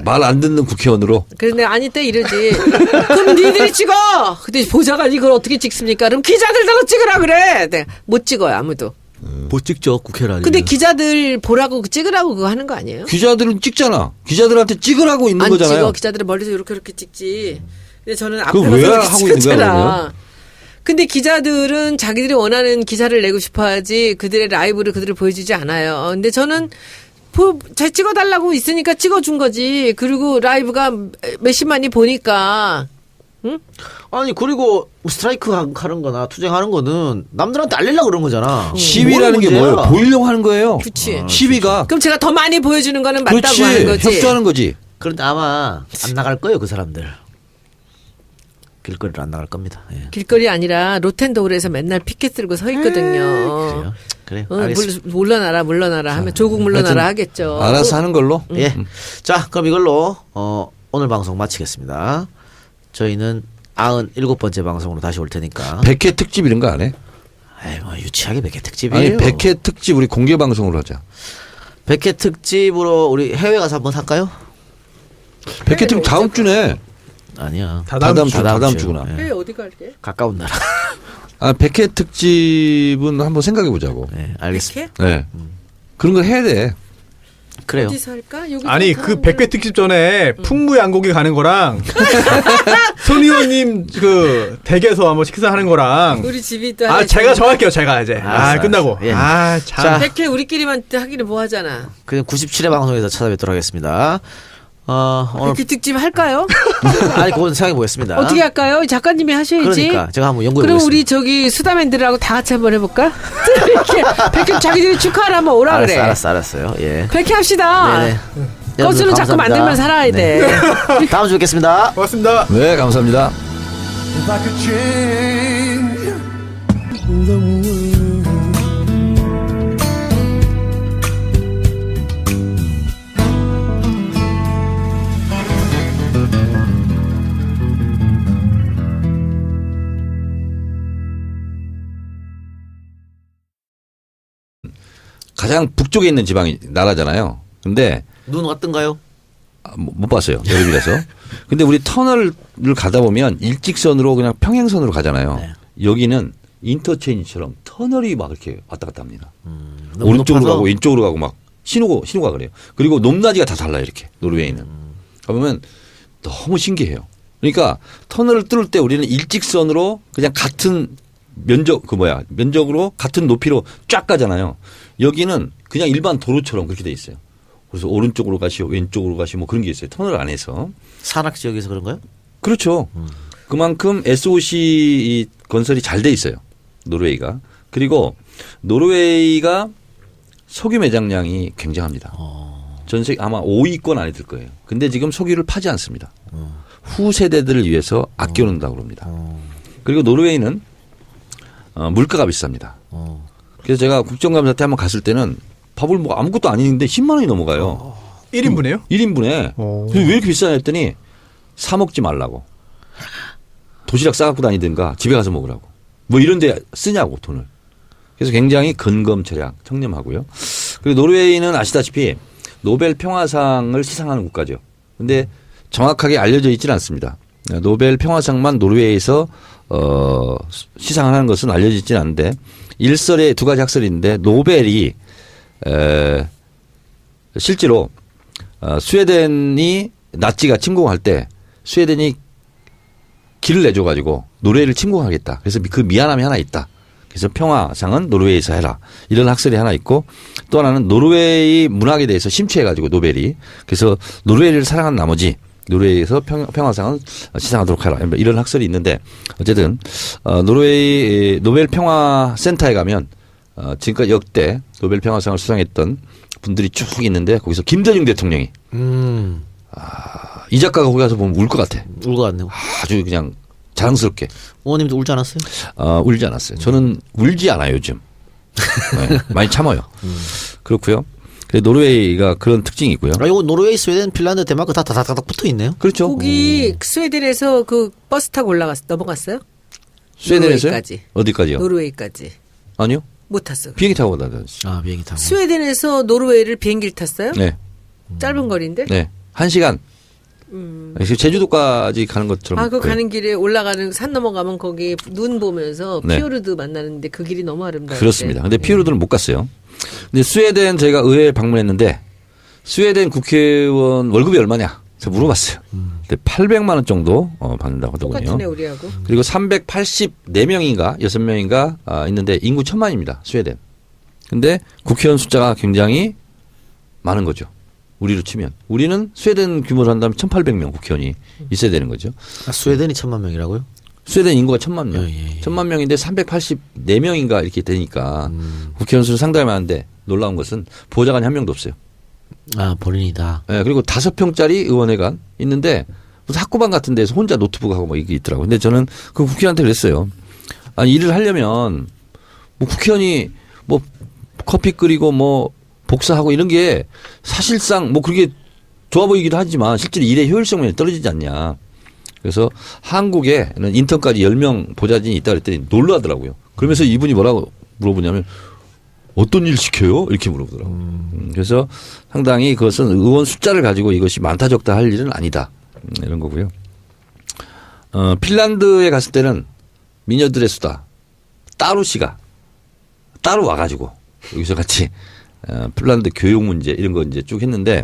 B: 말 안 듣는 국회의원으로.
C: 그런데 아니 때 이러지. 그럼 니들이 찍어. 근데 보좌관이 이걸 어떻게 찍습니까? 그럼 기자들도 찍으라 그래. 네. 못 찍어요 아무도.
A: 못 찍죠, 국회라니.
C: 근데 기자들 보라고 찍으라고 그거 하는 거 아니에요?
B: 기자들은 찍잖아. 기자들한테 찍으라고 있는
C: 안
B: 거잖아요.
C: 찍어. 기자들은 멀리서 이렇게 찍지. 근데 저는
B: 그거
C: 앞에
B: 왜
C: 가서
B: 하고
C: 이렇게
B: 있는 거야,
C: 찍었잖아.
B: 그러면?
C: 근데 기자들은 자기들이 원하는 기사를 내고 싶어하지 그들의 라이브를 그들을 보여주지 않아요. 근데 저는 잘 찍어달라고 있으니까 찍어준 거지. 그리고 라이브가 몇십만이 보니까. 응?
A: 아니, 그리고 스트라이크 하는 거나 투쟁하는 거는 남들한테 알리려고 그런 거잖아.
B: 시위라는 게
A: 뭐가
B: 뭐예요?
A: 문제야?
B: 보이려고 하는 거예요.
C: 그치.
B: 시위가.
C: 그럼 제가 더 많이 보여주는 거는 맞다고
B: 그렇지.
C: 하는 거지.
B: 협조하는 거지.
A: 그런데 아마 안 나갈 거예요, 그 사람들. 길거리로 안 나갈 겁니다. 예.
C: 길거리 아니라 로텐도울에서 맨날 피켓 들고 서 있거든요.
A: 그래요? 그래요. 알겠습니다.
C: 물러나라 하면 조국 물러나라 하겠죠.
B: 알아서 하는 걸로.
A: 예. 자, 그럼 이걸로 오늘 방송 마치겠습니다. 저희는 97번째 방송으로 다시 올 테니까.
B: 100회 특집 이런 거 안 해?
A: 에이, 뭐 유치하게 100회 특집이에요.
B: 아니 100회 특집 우리 공개 방송으로 하자.
A: 100회 특집으로 우리 해외 가서 한번 할까요?
B: 100회 특집 다음 주네.
A: 아니야.
B: 다다음
A: 주에.
B: 주구나.
A: 예.
C: 해외 어디 갈게?
A: 가까운 나라.
B: 100회 특집은 한번 생각해 보자고.
A: 네, 알겠습니다.
C: 이렇게?
B: 네. 그런 걸 해야 돼.
A: 그래요.
C: 어디서 할까? 여기
D: 아니 그 100회 특집 전에 풍무양고기 가는 거랑 손 의원님 그 댁에서 한번 식사하는 거랑
C: 우리 집이 또
D: 아 제가 정할게요. 제가 이제
A: 알았어,
D: 끝나고
A: 알았어. 예.
D: 참
A: 자.
C: 100회 우리끼리만 하기는 뭐 하잖아.
A: 그냥 97회 방송에서 찾아뵙도록 하겠습니다. 오늘
C: 100회 특집 할까요?
A: 아니 그건 생각해 보겠습니다.
C: 어떻게 할까요? 작가님이 하셔야지.
A: 그러니까 제가 한번 연구해
C: 그럼
A: 보겠습니다.
C: 우리 저기 수다맨들하고 다 같이 한번 해볼까? 이렇게 100회 자기들이 축하를 한번 오라 그래.
A: 알았어요. 예.
C: 100회 합시다.
A: 네네.
C: 건수는 자꾸
A: 감사합니다.
C: 만들면 살아야 돼.
A: 다음 주에 뵙겠습니다.
D: 고맙습니다.
B: 네, 감사합니다.
E: If I could change the world.
B: 가장 북쪽에 있는 지방이 나라잖아요. 근데
A: 눈 어떤가요?
B: 못 봤어요. 여름이라서. 근데 우리 터널을 가다 보면 일직선으로 그냥 평행선으로 가잖아요.
A: 네.
B: 여기는 인터체인지처럼 터널이 막 이렇게 왔다 갔다 합니다.
A: 너무
B: 오른쪽으로
A: 높아서?
B: 가고 왼쪽으로 가고 막 신호가 그래요. 그리고 높낮이가 다 달라요. 이렇게 노르웨이는. 가보면 너무 신기해요. 그러니까 터널을 뚫을 때 우리는 일직선으로 그냥 같은 면적으로 같은 높이로 쫙 가잖아요. 여기는 그냥 일반 도로처럼 그렇게 돼 있어요. 그래서 오른쪽으로 가시오, 왼쪽으로 가시오, 뭐 그런 게 있어요. 터널 안에서.
A: 산악 지역에서 그런가요?
B: 그렇죠. 그만큼 SOC 이 건설이 잘 돼 있어요. 노르웨이가. 그리고 노르웨이가 석유 매장량이 굉장합니다. 전 세계 아마 5위권 안에 들 거예요. 근데 지금 석유를 파지 않습니다. 후 세대들을 위해서 아껴놓는다고 그럽니다. 그리고 노르웨이는 물가가 비쌉니다. 그래서 제가 국정감사 때 한번 갔을 때는 밥을 뭐 아무것도 아닌데 10만 원이 넘어가요.
D: 1인분이에요?
B: 1인분에. 왜 이렇게 비싸냐 했더니 사 먹지 말라고. 도시락 싸갖고 다니든가 집에 가서 먹으라고. 뭐 이런 데 쓰냐고 돈을. 그래서 굉장히 근검절약, 청렴하고요. 그리고 노르웨이는 아시다시피 노벨 평화상을 시상하는 국가죠. 근데 정확하게 알려져 있지는 않습니다. 노벨 평화상만 노르웨이에서 시상을 하는 것은 알려져 있지는 않은데 일설에 두 가지 학설인데 노벨이 실제로 스웨덴이 나치가 침공할 때 스웨덴이 길을 내줘 가지고 노르웨이를 침공하겠다. 그래서 그 미안함이 하나 있다. 그래서 평화상은 노르웨이에서 해라. 이런 학설이 하나 있고 또 하나는 노르웨이 문학에 대해서 심취해 가지고 노벨이 그래서 노르웨이를 사랑한 나머지 노르웨이에서 평화상은 시상하도록 하라. 이런 학설이 있는데 어쨌든 노르웨이 노벨 평화센터에 가면 지금까지 역대 노벨 평화상을 수상했던 분들이 쭉 있는데 거기서 김대중 대통령이 이 작가가 거기 가서 보면 울 것 같아.
A: 울 것 같네요.
B: 아주 그냥 자랑스럽게.
A: 어머님도 울지 않았어요?
B: 울지 않았어요. 저는 울지 않아요 요즘. 네, 많이 참아요. 그렇고요. 노르웨이가 그런 특징이 있고요.
A: 아, 이거 노르웨이, 스웨덴, 핀란드, 덴마크 다 다닥다닥 붙어 있네요.
B: 그렇죠.
C: 거기 스웨덴에서 그 버스 타고 넘어갔어요?
B: 스웨덴에서요?
C: 노르웨이까지.
B: 어디까지요?
C: 노르웨이까지.
B: 아니요.
C: 못 탔어.
B: 비행기 타고 다녔어요.
A: 아, 비행기 타고.
C: 스웨덴에서 노르웨이를 비행기를 탔어요?
B: 네.
C: 짧은 거리인데?
B: 네. 1시간. 제주도까지 가는 것처럼.
C: 그 가는 길에 올라가는 산 넘어가면 거기 눈 보면서
B: 네.
C: 피오르드 만나는데 그 길이 너무 아름다워요.
B: 그렇습니다. 근데 피오르드는 못 갔어요. 근데 스웨덴 저희가 의회에 방문했는데 스웨덴 국회의원 월급이 얼마냐? 제가 물어봤어요. 근데 800만 원 정도 받는다고 하더군요.
C: 똑같네 우리하고.
B: 그리고 384명인가 6명인가 있는데 인구 1000만입니다. 스웨덴. 근데 국회의원 숫자가 굉장히 많은 거죠. 우리로 치면. 우리는 스웨덴 규모로 한다면 1800명 국회의원이 있어야 되는 거죠.
A: 아, 스웨덴이 1000만 명이라고요?
B: 스웨덴 인구가 1000만 명.
A: 예.
B: 1000만 명인데 384명인가 이렇게 되니까 국회의원 수는 상당히 많은데 놀라운 것은 보좌관이 한 명도 없어요.
A: 아, 본인이다.
B: 네, 그리고 5평짜리 의원회관 있는데 무슨 학구방 같은 데서 혼자 노트북하고 뭐 이게 있더라고요. 근데 저는 그 국회의원한테 그랬어요. 아니, 일을 하려면 뭐 국회의원이 뭐 커피 끓이고 뭐 복사하고 이런 게 사실상 뭐 그게 좋아 보이기도 하지만 실제로 일의 효율성이 떨어지지 않냐. 그래서 한국에는 인턴까지 10명 보좌진이 있다 그랬더니 놀라더라고요. 그러면서 이분이 뭐라고 물어보냐면 어떤 일 시켜요? 이렇게 물어보더라고요. 그래서 상당히 그것은 의원 숫자를 가지고 이것이 많다 적다 할 일은 아니다. 이런 거고요. 핀란드에 갔을 때는 미녀들의 수다 따루씨가 따로 와가지고 여기서 같이 핀란드 교육 문제 이런 거 이제 쭉 했는데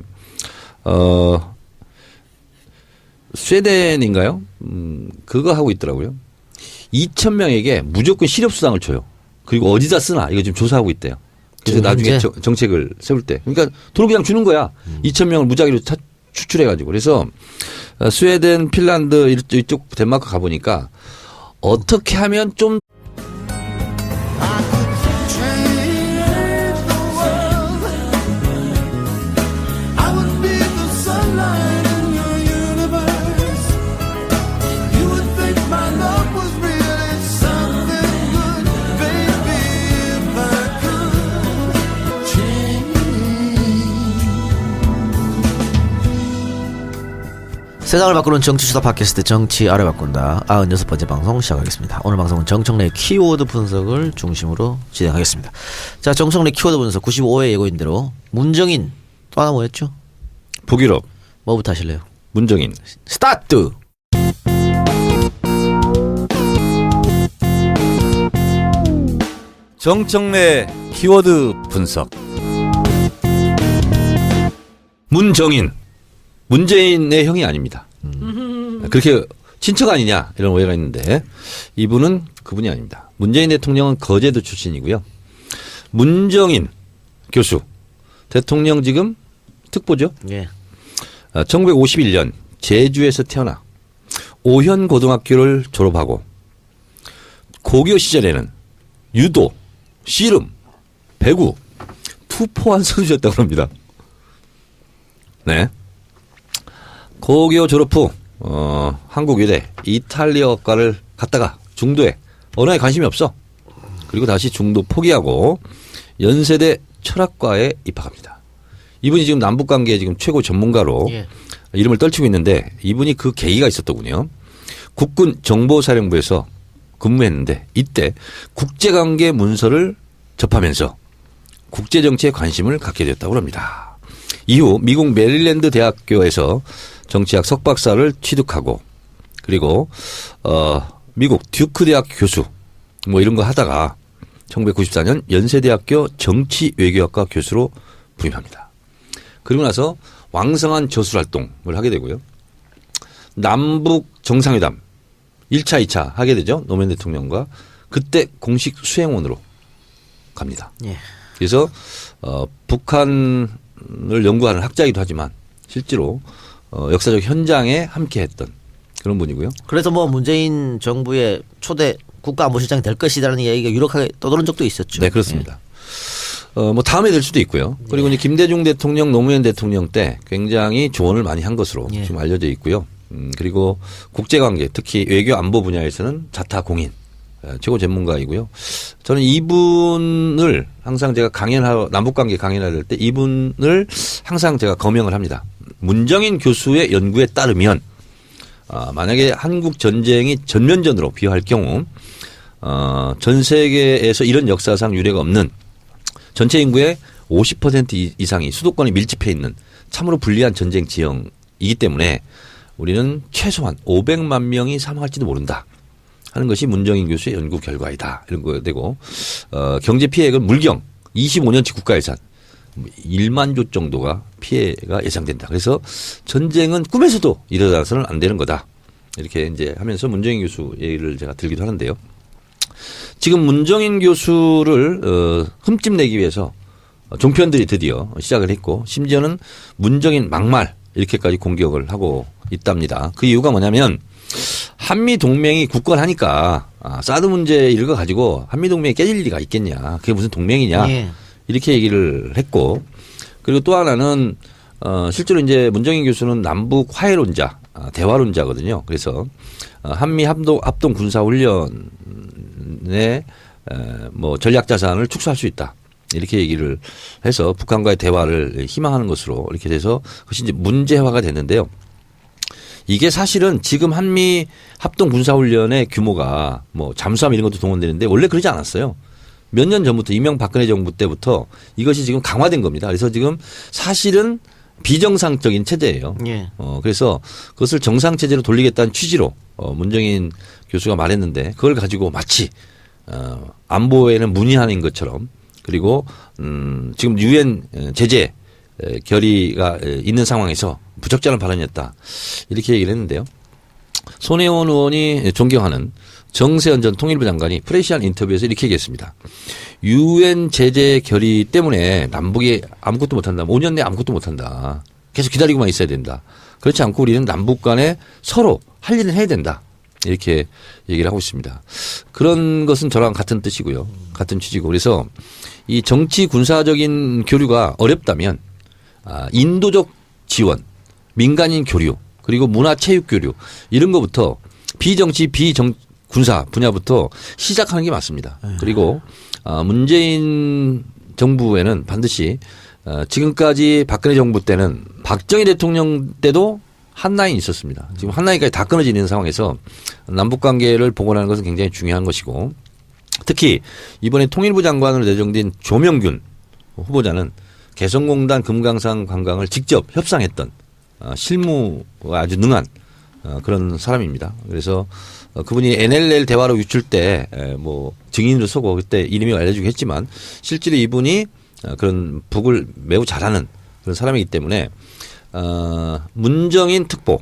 B: 스웨덴인가요? 그거 하고 있더라고요. 2,000명에게 무조건 실업수당을 줘요. 그리고 어디다 쓰나 이거 지금 조사하고 있대요. 그래서 나중에 정책을 세울 때. 그러니까 돈을 그냥 주는 거야. 2,000명을 무작위로 추출해가지고. 그래서 스웨덴, 핀란드 이쪽 덴마크 가보니까 어떻게 하면 좀
E: I would be the sunlight in your universe. You would think my love was really something good, baby, if I could change.
A: 세상을 바꾸는 정치수다 팟캐스트 정치 알아바꾼다 96번째 방송 시작하겠습니다. 오늘 방송은 정청래의 키워드 분석을 중심으로 진행하겠습니다. 자, 정청래 키워드 분석 95회 예고인대로 문정인 또 하나 뭐였죠?
B: 북유럽
A: 뭐부터 하실래요?
B: 문정인
A: 스타트!
B: 정청래 키워드 분석. 문정인 문재인의 형이 아닙니다. 그렇게 친척 아니냐 이런 오해가 있는데 이분은 그분이 아닙니다. 문재인 대통령은 거제도 출신이고요. 문정인 교수 대통령 지금 특보죠.
A: 예.
B: 1951년 제주에서 태어나 오현고등학교를 졸업하고 고교 시절에는 유도, 씨름, 배구, 투포한 선수였다고 합니다. 네. 고교 졸업 후 한국외대 이탈리아과를 갔다가 중도에 언어에 관심이 없어. 그리고 다시 중도 포기하고 연세대 철학과에 입학합니다. 이분이 지금 남북관계 지금 최고 전문가로
A: 예.
B: 이름을 떨치고 있는데 이분이 그 계기가 있었더군요. 국군 정보사령부에서 근무했는데 이때 국제관계 문서를 접하면서 국제정치에 관심을 갖게 됐다고 합니다. 이후 미국 메릴랜드 대학교에서 정치학 석박사를 취득하고 그리고 미국 듀크 대학 교수 뭐 이런 거 하다가 1994년 연세대학교 정치외교학과 교수로 부임합니다. 그리고 나서 왕성한 저술 활동을 하게 되고요. 남북 정상회담 1차, 2차 하게 되죠. 노무현 대통령과. 그때 공식 수행원으로 갑니다.
A: 예.
B: 그래서 북한을 연구하는 학자이기도 하지만 실제로 역사적 현장에 함께했던 그런 분이고요.
A: 그래서 뭐 문재인 정부의 초대 국가안보실장이 될 것이라는 얘기가 유력하게 떠도는 적도 있었죠.
B: 네, 그렇습니다. 뭐 다음에 될 수도 있고요. 그리고 이제 김대중 대통령, 노무현 대통령 때 굉장히 조언을 많이 한 것으로
A: 예.
B: 지금 알려져 있고요. 그리고 국제관계, 특히 외교 안보 분야에서는 자타공인 최고 전문가이고요. 저는 이분을 항상 제가 남북관계 강연할 때 이분을 항상 제가 거명을 합니다. 문정인 교수의 연구에 따르면 만약에 한국 전쟁이 전면전으로 비화할 경우 전 세계에서 이런 역사상 유례가 없는 전체 인구의 50% 이상이 수도권에 밀집해 있는 참으로 불리한 전쟁 지형이기 때문에 우리는 최소한 500만 명이 사망할지도 모른다 하는 것이 문정인 교수의 연구 결과이다. 이런 거 되고 경제 피해액은 물경 25년치 국가예산 1만 조 정도가 피해가 예상된다. 그래서 전쟁은 꿈에서도 일어나서는 안 되는 거다. 이렇게 이제 하면서 문정인 교수 얘기를 제가 들기도 하는데요. 지금 문정인 교수를 흠집내기 위해서 종편들이 드디어 시작을 했고 심지어는 문정인 막말 이렇게까지 공격을 하고 있답니다. 그 이유가 뭐냐면 한미 동맹이 굳건하니까 사드 문제 이런 거 가지고 한미 동맹이 깨질 리가 있겠냐. 그게 무슨 동맹이냐.
A: 예.
B: 이렇게 얘기를 했고 그리고 또 하나는 실제로 이제 문정인 교수는 남북 화해론자, 대화론자거든요. 그래서 한미 합동 군사 훈련의 뭐 전략 자산을 축소할 수 있다. 이렇게 얘기를 해서 북한과의 대화를 희망하는 것으로 이렇게 돼서 그것이 이제 문제화가 됐는데요. 이게 사실은 지금 한미 합동 군사 훈련의 규모가 뭐 잠수함 이런 것도 동원되는데 원래 그러지 않았어요. 몇 년 전부터 이명박근혜 정부 때부터 이것이 지금 강화된 겁니다. 그래서 지금 사실은 비정상적인 체제예요.
A: 예.
B: 그래서 그것을 정상 체제로 돌리겠다는 취지로 문정인 교수가 말했는데 그걸 가지고 마치 안보에는 문의하는 것처럼 그리고 지금 유엔 제재 결의가 있는 상황에서 부적절한 발언이었다. 이렇게 얘기를 했는데요. 손혜원 의원이 존경하는 정세현 전 통일부 장관이 프레시안 인터뷰에서 이렇게 얘기했습니다. 유엔 제재 결의 때문에 남북이 아무것도 못한다. 5년 내에 아무것도 못한다. 계속 기다리고만 있어야 된다. 그렇지 않고 우리는 남북 간에 서로 할 일은 해야 된다. 이렇게 얘기를 하고 있습니다. 그런 것은 저랑 같은 뜻이고요. 같은 취지고. 그래서 이 정치 군사적인 교류가 어렵다면 인도적 지원, 민간인 교류, 그리고 문화 체육 교류 이런 것부터 비정치 군사 분야부터 시작하는 게 맞습니다. 그리고 문재인 정부에는 반드시 지금까지 박근혜 정부 때는 박정희 대통령 때도 한 라인이 있었습니다. 지금 한 라인까지 다 끊어지는 상황에서 남북관계를 복원하는 것은 굉장히 중요한 것이고 특히 이번에 통일부 장관으로 내정된 조명균 후보자는 개성공단 금강산 관광을 직접 협상했던 실무가 아주 능한 그런 사람입니다. 그래서 그분이 NLL 대화로 유출 때 뭐 증인으로 서고 그때 이름이 알려지고 했지만 실제로 이분이 그런 북을 매우 잘하는 그런 사람이기 때문에 문정인 특보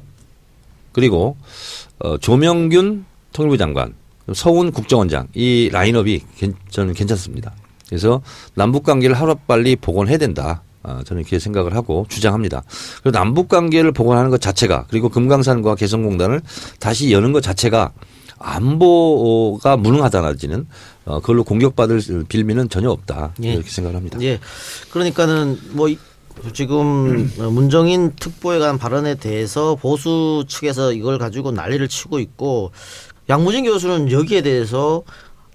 B: 그리고 조명균 통일부 장관 서훈 국정원장 이 라인업이 저는 괜찮습니다. 그래서 남북관계를 하루빨리 복원해야 된다. 저는 이렇게 생각을 하고 주장합니다. 그리고 남북관계를 복원하는 것 자체가 그리고 금강산과 개성공단을 다시 여는 것 자체가 안보가 무능하다라지는 그걸로 공격받을 빌미는 전혀 없다.
A: 예.
B: 이렇게 생각을 합니다.
A: 예. 그러니까는 뭐 지금 문정인 특보에 관한 발언에 대해서 보수 측에서 이걸 가지고 난리를 치고 있고 양무진 교수는 여기에 대해서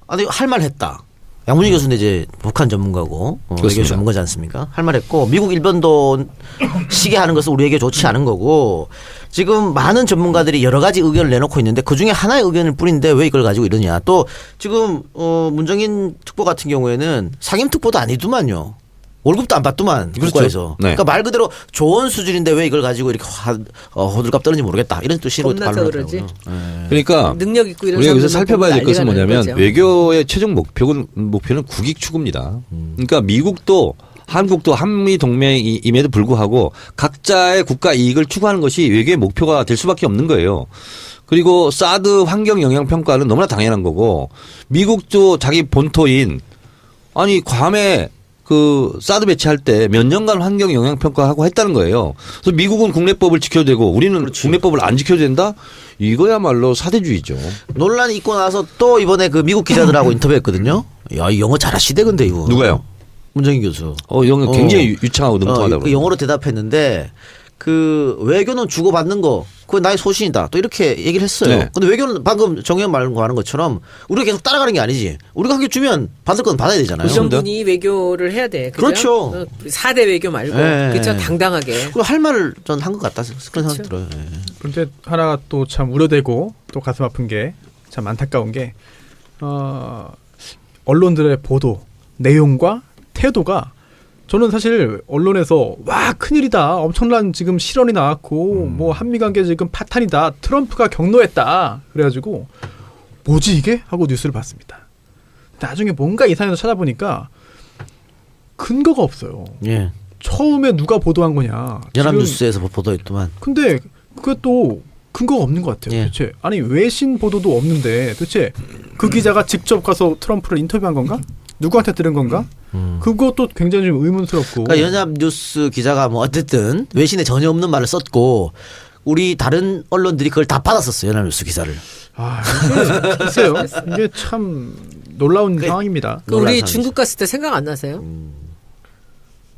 A: 아니 할 말했다. 양무진 교수는 이제 북한 전문가고 외교 전문가지 않습니까? 할 말했고 미국 일본도 시기하는 것은 우리에게 좋지 않은 거고 지금 많은 전문가들이 여러 가지 의견을 내놓고 있는데 그중에 하나의 의견일 뿐인데 왜 이걸 가지고 이러냐. 또 지금 문정인 특보 같은 경우에는 상임 특보도 아니더만요. 월급도 안 받더만
B: 그렇죠.
A: 국가에서.
B: 네.
A: 그러니까 말 그대로 좋은 수준인데 왜 이걸 가지고 이렇게 호들갑 떠는지 모르겠다. 이런 뜻으로
C: 겁나서 그러지.
B: 그러니까
C: 능력 있고 이런
B: 우리가 여기서
C: 사람들만
B: 살펴봐야 될
C: 보면
B: 것은
C: 난리가
B: 뭐냐면
C: 나는 거죠.
B: 외교의 최종 목표는 국익 추구입니다. 그러니까 미국도 한국도 한미 동맹임에도 불구하고 각자의 국가 이익을 추구하는 것이 외교의 목표가 될 수밖에 없는 거예요. 그리고 사드 환경 영향 평가는 너무나 당연한 거고 미국도 자기 본토인 아니 괌에 그 사드 배치할 때 몇 년간 환경 영향 평가하고 했다는 거예요. 그래서 미국은 국내법을 지켜야 되고 우리는 국내법을 안 지켜야 된다? 이거야말로 사대주의죠.
A: 논란이 있고 나서 또 이번에 그 미국 기자들하고 인터뷰했거든요. 야, 이 영어 잘하시대 근데 이거.
B: 누가요?
A: 문정인 교수.
B: 영어 굉장히 유창하고 능통하다고.
A: 그 영어로 대답했는데 그 외교는 주고받는 거 그건 나의 소신이다. 또 이렇게 얘기를 했어요.
B: 네.
A: 근데 외교는 방금 정의원 말하는 것처럼 우리가 계속 따라가는 게 아니지. 우리가 한 개 주면 받을 건 받아야 되잖아요.
C: 의정부니 외교를 해야 돼. 그죠?
A: 그렇죠.
C: 4대 외교 말고
A: 네.
C: 그렇죠. 당당하게.
A: 그리고 할 말을 전 한 것 같다. 그런 생각
C: 그렇죠.
A: 들어요. 예.
D: 그런데 하나가 또 참 우려되고 또 가슴 아픈 게 참 안타까운 게 언론들의 보도 내용과 태도가 저는 사실 언론에서 와 큰일이다 엄청난 지금 실언이 나왔고 뭐 한미 관계 지금 파탄이다 트럼프가 경로했다 그래가지고 뭐지 이게 하고 뉴스를 봤습니다. 나중에 뭔가 이상해서 찾아보니까 근거가 없어요.
A: 예.
D: 처음에 누가 보도한 거냐. 지금
A: 연합뉴스에서 보도했더만.
D: 근데 그것도 근거가 없는 것 같아요.
A: 예.
D: 도대체 아니 외신 보도도 없는데 도대체 그 기자가 직접 가서 트럼프를 인터뷰한 건가? 누구한테 들은 건가? 그것도 굉장히 좀 의문스럽고.
A: 그러니까 연합뉴스 기자가 뭐 어쨌든 외신에 전혀 없는 말을 썼고 우리 다른 언론들이 그걸 다 받았었어요. 연합뉴스 기사를.
D: 아 이게 글쎄요. 이게 참 놀라운 상황입니다.
C: 그 우리
A: 놀란
C: 중국 갔을 때 생각 안 나세요?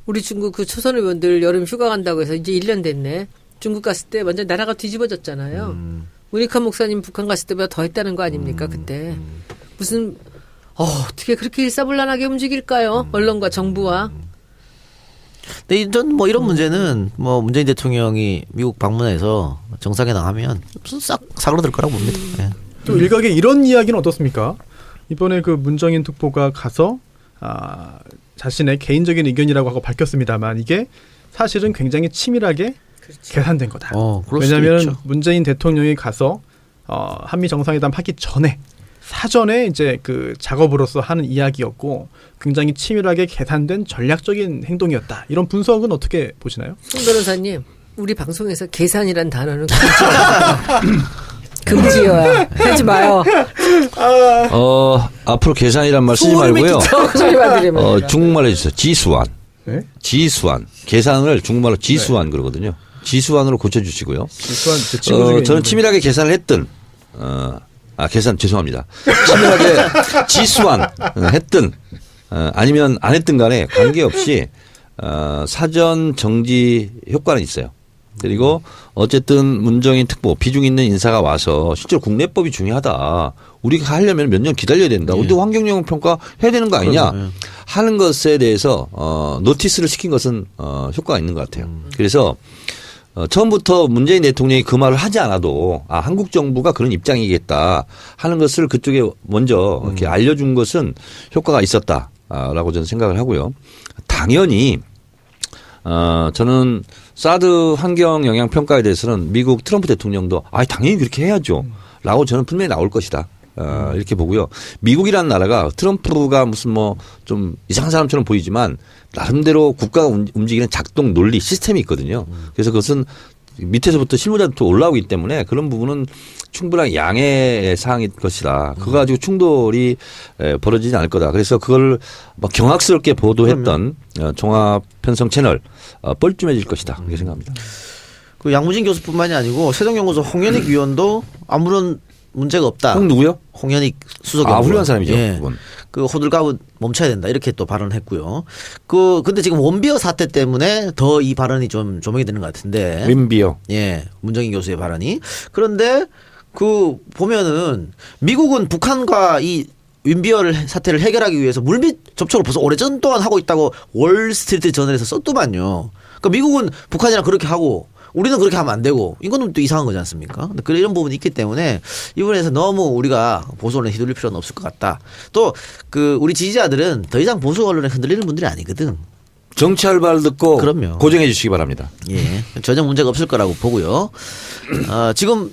C: 우리 중국 그 초선 의원들 여름 휴가 간다고 해서 이제 1년 됐네. 중국 갔을 때 완전 나라가 뒤집어졌잖아요. 문익환 목사님 북한 갔을 때보다 더 했다는 거 아닙니까 그때. 무슨 어떻게 그렇게 일사불란하게 움직일까요? 언론과 정부와.
A: 근데 전 뭐 이런 문제는 뭐 문재인 대통령이 미국 방문해서 정상회담 하면 무슨 싹 사그러들 거라고 봅니다. 예.
D: 또 일각의 이런 이야기는 어떻습니까? 이번에 그 문정인 특보가 가서 자신의 개인적인 의견이라고 하고 밝혔습니다만 이게 사실은 굉장히 치밀하게 계산된 거다.
A: 그럴 수도
D: 왜냐하면
A: 있죠.
D: 문재인 대통령이 가서 한미 정상회담 하기 전에 사전에 이제 그 작업으로서 하는 이야기였고 굉장히 치밀하게 계산된 전략적인 행동이었다. 이런 분석은 어떻게 보시나요?
C: 손 변호사님, 우리 방송에서 계산이란 단어는 금지어야. 하지 마요.
B: 앞으로 계산이란 말 쓰지 말고요.
C: 소리만 들으면.
B: 중국말로 해주세요. 지수환.
D: 네?
B: 지수환. 계산을 중국말로 지수환 그러거든요. 지수환으로 고쳐주시고요.
D: 지수한 제 친구 중에
B: 저는
D: 있는
B: 치밀하게 계산을 했든, 계산 죄송합니다. 치밀하게 지수환 했든, 아니면 안 했든 간에 관계없이, 사전 정지 효과는 있어요. 그리고 어쨌든 문정인 특보 비중 있는 인사가 와서 실제로 국내법이 중요하다. 우리가 하려면 몇 년 기다려야 된다. 우리도 환경영향 평가 해야 되는 거 아니냐 하는 것에 대해서 노티스를 시킨 것은 효과가 있는 것 같아요. 그래서 처음부터 문재인 대통령이 그 말을 하지 않아도 한국 정부가 그런 입장이겠다 하는 것을 그쪽에 먼저 이렇게 알려준 것은 효과가 있었다라고 저는 생각을 하고요. 당연히 저는 사드 환경 영향 평가에 대해서는 미국 트럼프 대통령도 당연히 그렇게 해야죠. 라고 저는 분명히 나올 것이다. 이렇게 보고요. 미국이라는 나라가 트럼프가 무슨 뭐 좀 이상한 사람처럼 보이지만 나름대로 국가가 움직이는 작동 논리 시스템이 있거든요. 그래서 그것은 밑에서부터 실무자부터 올라오기 때문에 그런 부분은 충분한 양해의 사항일 것이다. 그거 가지고 충돌이 벌어지지 않을 거다. 그래서 그걸 막 경악스럽게 보도했던 종합 편성 채널 뻘쭘해질 것이다. 그렇게 생각합니다.
A: 그 양무진 교수뿐만이 아니고 세종연구소 홍현익 위원도 아무런 문제가 없다.
B: 누구요?
A: 홍현익 수석연구원.
B: 훌륭한 사람이죠.
A: 예.
B: 그건.
A: 그 호들갑은 멈춰야 된다 이렇게 또 발언했고요. 근데 지금 원비어 사태 때문에 더 이 발언이 좀 조명이 되는 것 같은데.
B: 윈비어.
A: 예, 문정인 교수의 발언이. 그런데 그 보면은 미국은 북한과 이 윈비어 사태를 해결하기 위해서 물밑 접촉을 벌써 오래전 동안 하고 있다고 월스트리트 저널에서 썼더만요. 그러니까 미국은 북한이랑 그렇게 하고 우리는 그렇게 하면 안 되고 이거는 또 이상한 거지 않습니까? 근데 이런 부분이 있기 때문에 이 부분에서 너무 우리가 보수 언론에 휘둘릴 필요는 없을 것 같다. 또 그 우리 지지자들은 더 이상 보수 언론에 흔들리는 분들이 아니거든.
B: 정치 알바를 듣고
A: 그럼요.
B: 고정해 주시기 바랍니다.
A: 예, 전혀 문제가 없을 거라고 보고요. 지금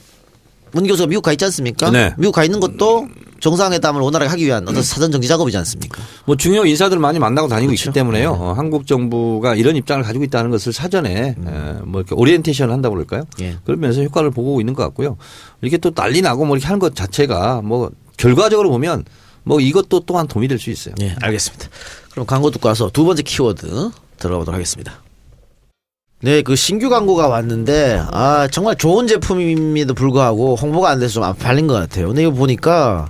A: 문 교수가 미국 가 있지 않습니까?
B: 네.
A: 미국 가 있는 것도 정상회담을 원활하게 하기 위한 어떤 사전 정지 작업이지 않습니까?
B: 뭐 중요 인사들 많이 만나고 다니고
A: 그렇죠.
B: 있기 때문에요. 한국 정부가 이런 입장을 가지고 있다는 것을 사전에 뭐 이렇게 오리엔테이션을 한다고 그럴까요?
A: 예.
B: 그러면서 효과를 보고 있는 것 같고요. 이렇게 또 난리 나고 뭐 이렇게 하는 것 자체가 뭐 결과적으로 보면 뭐 이것도 또한 도움이 될 수 있어요.
A: 예, 알겠습니다. 그럼 광고 듣고 와서 두 번째 키워드 들어가보도록 하겠습니다. 네, 그 신규 광고가 왔는데 정말 좋은 제품임에도 불구하고 홍보가 안 돼서 좀 안 팔린 것 같아요. 근데 이거 보니까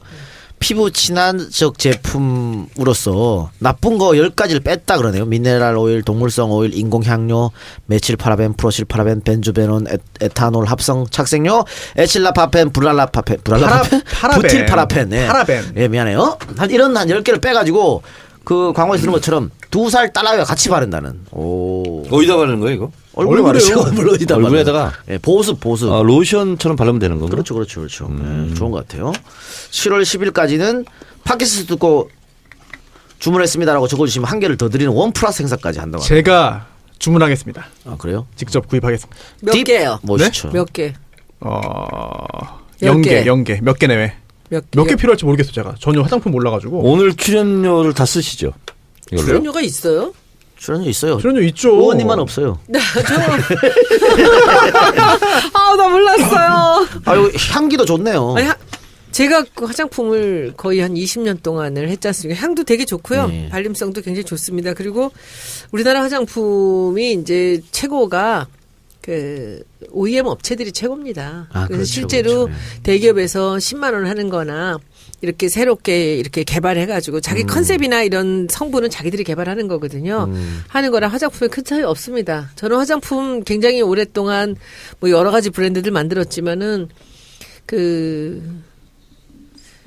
A: 피부 친화적 제품으로서 나쁜 거 10가지를 뺐다 그러네요. 미네랄 오일, 동물성 오일, 인공향료, 메칠 파라벤, 프로실 파라벤, 벤조베논, 에탄올 합성 착색료, 에칠라파펜, 브랄라파펜,
D: 파라벤.
A: 부틸 파라펜. 예.
D: 파라벤.
A: 예, 미안해요. 이런 10개를 빼가지고 그 광고에서 들은 것처럼 2살 딸아이와 같이 바른다는. 오.
B: 어디다 바르는 거예요, 이거?
A: 얼굴에 바르죠. 얼굴 어디다
B: 얼굴에다가?
A: 바르는. 예, 보습.
B: 로션처럼 바르면 되는 건가요?
A: 그렇죠. 예, 좋은 것 같아요. 7월 10일까지는 팟캐스트 듣고 주문했습니다라고 적어주시면 한 개를 더 드리는 원 플러스 행사까지 한다고 합니다.
D: 제가 주문하겠습니다.
A: 그래요?
D: 직접 구입하겠습니다.
C: 몇
A: 딥?
C: 개요?
A: 멋있죠.
C: 몇 개?
D: 0개, 0개. 몇 개 내외.
C: 몇
D: 몇 개 필요할지 모르겠어요, 제가. 전혀 화장품 몰라가지고.
B: 오늘 출연료를 다 쓰시죠? 이걸로요?
C: 출연료가 있어요?
A: 출연료 있어요.
D: 출연료 있죠.
A: 의원님만 없어요.
C: 나 몰랐어요.
A: 아유, 향기도 좋네요.
C: 아니, 제가 그 화장품을 거의 한 20년 동안을 했지 않습니까? 향도 되게 좋고요.
A: 네.
C: 발림성도 굉장히 좋습니다. 그리고 우리나라 화장품이 이제 최고가 그 OEM 업체들이 최고입니다. 그래서
A: 그렇죠,
C: 실제로
A: 그렇죠.
C: 대기업에서 10만 원 하는 거나 이렇게 새롭게 이렇게 개발해가지고 자기 컨셉이나 이런 성분은 자기들이 개발하는 거거든요. 하는 거랑 화장품에 큰 차이 없습니다. 저는 화장품 굉장히 오랫동안 뭐 여러 가지 브랜드들 만들었지만은 그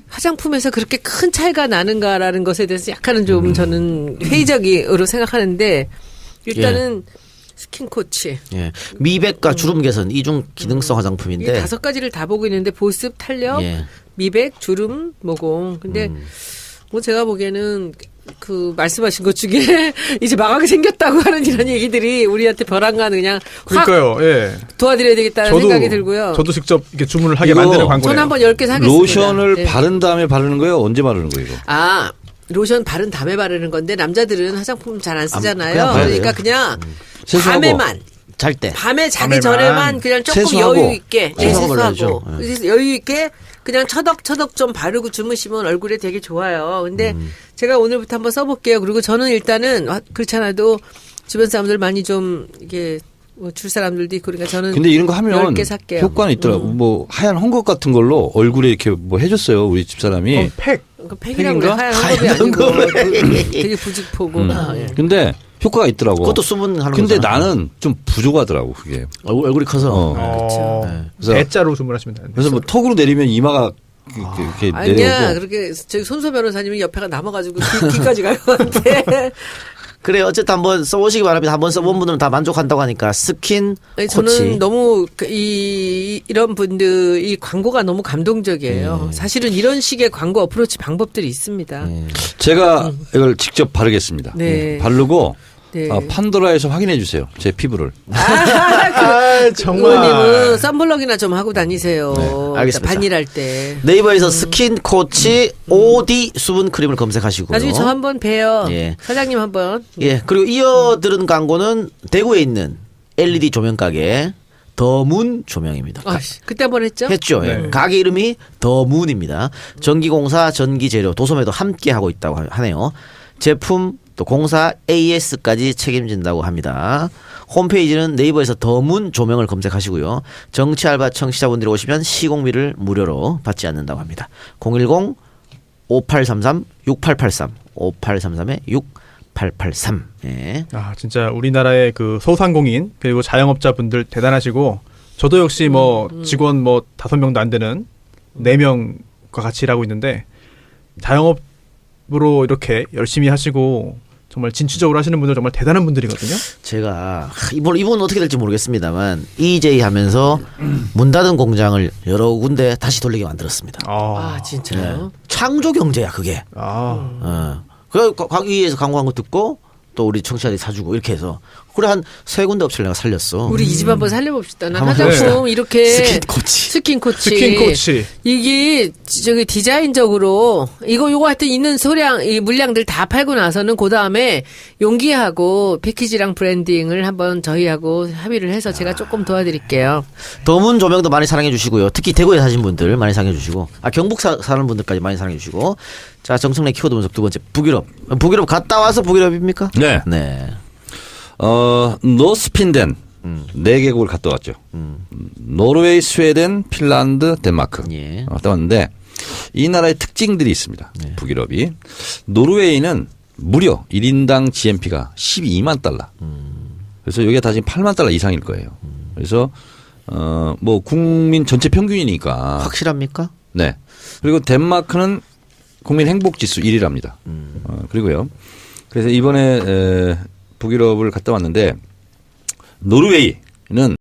C: 화장품에서 그렇게 큰 차이가 나는가라는 것에 대해서 약간은 좀 저는 회의적으로 생각하는데 일단은 스킨코치.
A: 예. 미백과 주름 개선 이중 기능성
C: 이
A: 화장품인데
C: 5가지를 다 보고 있는데 보습, 탄력,
A: 예.
C: 미백, 주름, 모공. 근데 뭐 제가 보기에는 그 말씀하신 것 중에 이제 망하게 생겼다고 하는 이런 얘기들이 우리한테 벼랑간 그냥 확
D: 그러니까요. 예.
C: 도와드려야 되겠다는 생각이 들고요.
D: 저도 직접 이렇게 주문을 하게
B: 이거
D: 만드는 광고네요.
C: 저는 한번 10개 사겠습니다.
B: 로션을
C: 네.
B: 바른 다음에 바르는 거예요? 언제 바르는 거예요, 이거?
C: 로션 바른 다음에 바르는 건데 남자들은 화장품 잘 안 쓰잖아요.
A: 그냥 바르야
C: 그러니까
A: 돼요.
C: 그냥
B: 세수하고.
C: 밤에만
A: 잘 때.
C: 밤에 자기
D: 밤에만.
C: 전에만 그냥 조금
B: 세수하고.
C: 여유 있게
A: 세수하고
C: 세수하고
A: 발라야죠.
C: 그래서 여유 있게 그냥 처덕처덕 좀 바르고 주무시면 얼굴에 되게 좋아요. 근데 제가 오늘부터 한번 써볼게요. 그리고 저는 일단은 그렇지 않아도 주변 사람들 많이 좀 이게 뭐 줄 사람들도 있고 그러니까 저는
B: 근데 이런 거 하면
C: 10개 살게요.
B: 효과는 있더라고. 뭐 하얀 헝겊 같은 걸로 얼굴에 이렇게 뭐 해줬어요. 우리 집사람이.
D: 팩.
C: 그 팩이라고 그래.
B: 팩인가?
C: 하얀 헝겊이 아니고 되게 부직포고. 예.
B: 근데 효과가 있더라고.
A: 그것도 수분하는
B: 근데
A: 거잖아.
B: 나는 좀 부족하더라고 그게.
A: 얼굴이 커서.
C: 그렇죠.
B: 그래서-
D: 대자로 주문하시면 되는데.
B: 그래서 뭐 턱으로 내리면 이마가 이렇게
C: 아니야
B: 내려오고.
C: 그렇게 저기 손소 변호사님이 옆에가 남아가지고 귀까지 가요. 한테.
A: 그래 어쨌든 한번 써보시기 바랍니다. 한번 써본 분들은 다 만족한다고 하니까 스킨
C: 아니,
A: 코치.
C: 저는 너무 이런 분들 이 광고가 너무 감동적이에요. 사실은 이런 식의 광고 어프로치 방법들이 있습니다.
B: 제가 이걸 직접 바르겠습니다.
C: 네.
B: 바르고
C: 네.
B: 판도라에서 확인해 주세요. 제 피부를.
D: 정말.
C: 의원님은 썬블럭이나 좀 하고 다니세요.
A: 네, 알겠습니다.
C: 반일할 때.
A: 네이버에서 스킨 코치 OD 수분 크림을 검색하시고요.
C: 나중에 저 한번 봬요.
A: 예.
C: 사장님 한번.
A: 예, 그리고 이어들은 광고는 대구에 있는 LED 조명 가게 더문 조명입니다.
C: 그때 한번 했죠?
A: 했죠. 예.
D: 네.
A: 가게 이름이 더문입니다. 전기공사, 전기재료, 도소매도 함께 하고 있다고 하네요. 제품 또 공사 AS까지 책임진다고 합니다. 홈페이지는 네이버에서 더문 조명을 검색하시고요. 정치 알바 청취자분들이 오시면 시공비를 무료로 받지 않는다고 합니다. 010-5833-6883 5833-6883 예.
D: 진짜 우리나라의 그 소상공인 그리고 자영업자분들 대단하시고 저도 역시 뭐 직원 뭐 5명도 안 되는 4명과 같이 일하고 있는데 자영업으로 이렇게 열심히 하시고 정말 진취적으로 하시는 분들 정말 대단한 분들이거든요.
A: 제가 이분은 어떻게 될지 모르겠습면 EJ 하면서 문 닫은 공장을 여러 군데 다시 돌리게 만들었습니다.
C: 진짜요?
A: 창조 경제야 그게. 그래서 광위에서 광고한 거 듣고 또 우리 청취자들이 사주고 이렇게 해서 그래 한 3군데 업체를 내가 살렸어.
C: 우리 이 집 한번 살려봅시다. 난
A: 한번
C: 화장품
A: 해봅시다.
C: 이렇게
A: 스킨 코치.
C: 스킨 코치.
D: 스킨 코치.
C: 이게 저기 디자인적으로 요거 하여튼 있는 소량 이 물량들 다 팔고 나서는 그 다음에 용기하고 패키지랑 브랜딩을 한번 저희하고 합의를 해서 제가 조금 도와드릴게요.
A: 더문 조명도 많이 사랑해 주시고요. 특히 대구에 사신 분들 많이 사랑해 주시고 경북 사는 분들까지 많이 사랑해 주시고 자 정청래 키워드 분석 두 번째 북유럽 갔다 와서 북유럽입니까?
B: 네.
A: 네.
B: 노스핀덴 4개국을 갔다 왔죠. 노르웨이, 스웨덴, 핀란드, 덴마크
A: 예.
B: 갔다 왔는데 이 나라의 특징들이 있습니다.
A: 네.
B: 북유럽이. 노르웨이는 무려 1인당 GNP가 12만 달러. 그래서 여기가 다 지금 8만 달러 이상일 거예요. 그래서 뭐 국민 전체 평균이니까.
A: 확실합니까?
B: 네. 그리고 덴마크는 국민 행복 지수 1위랍니다. 그리고요. 그래서 이번에 북유럽을 갔다 왔는데 노르웨이는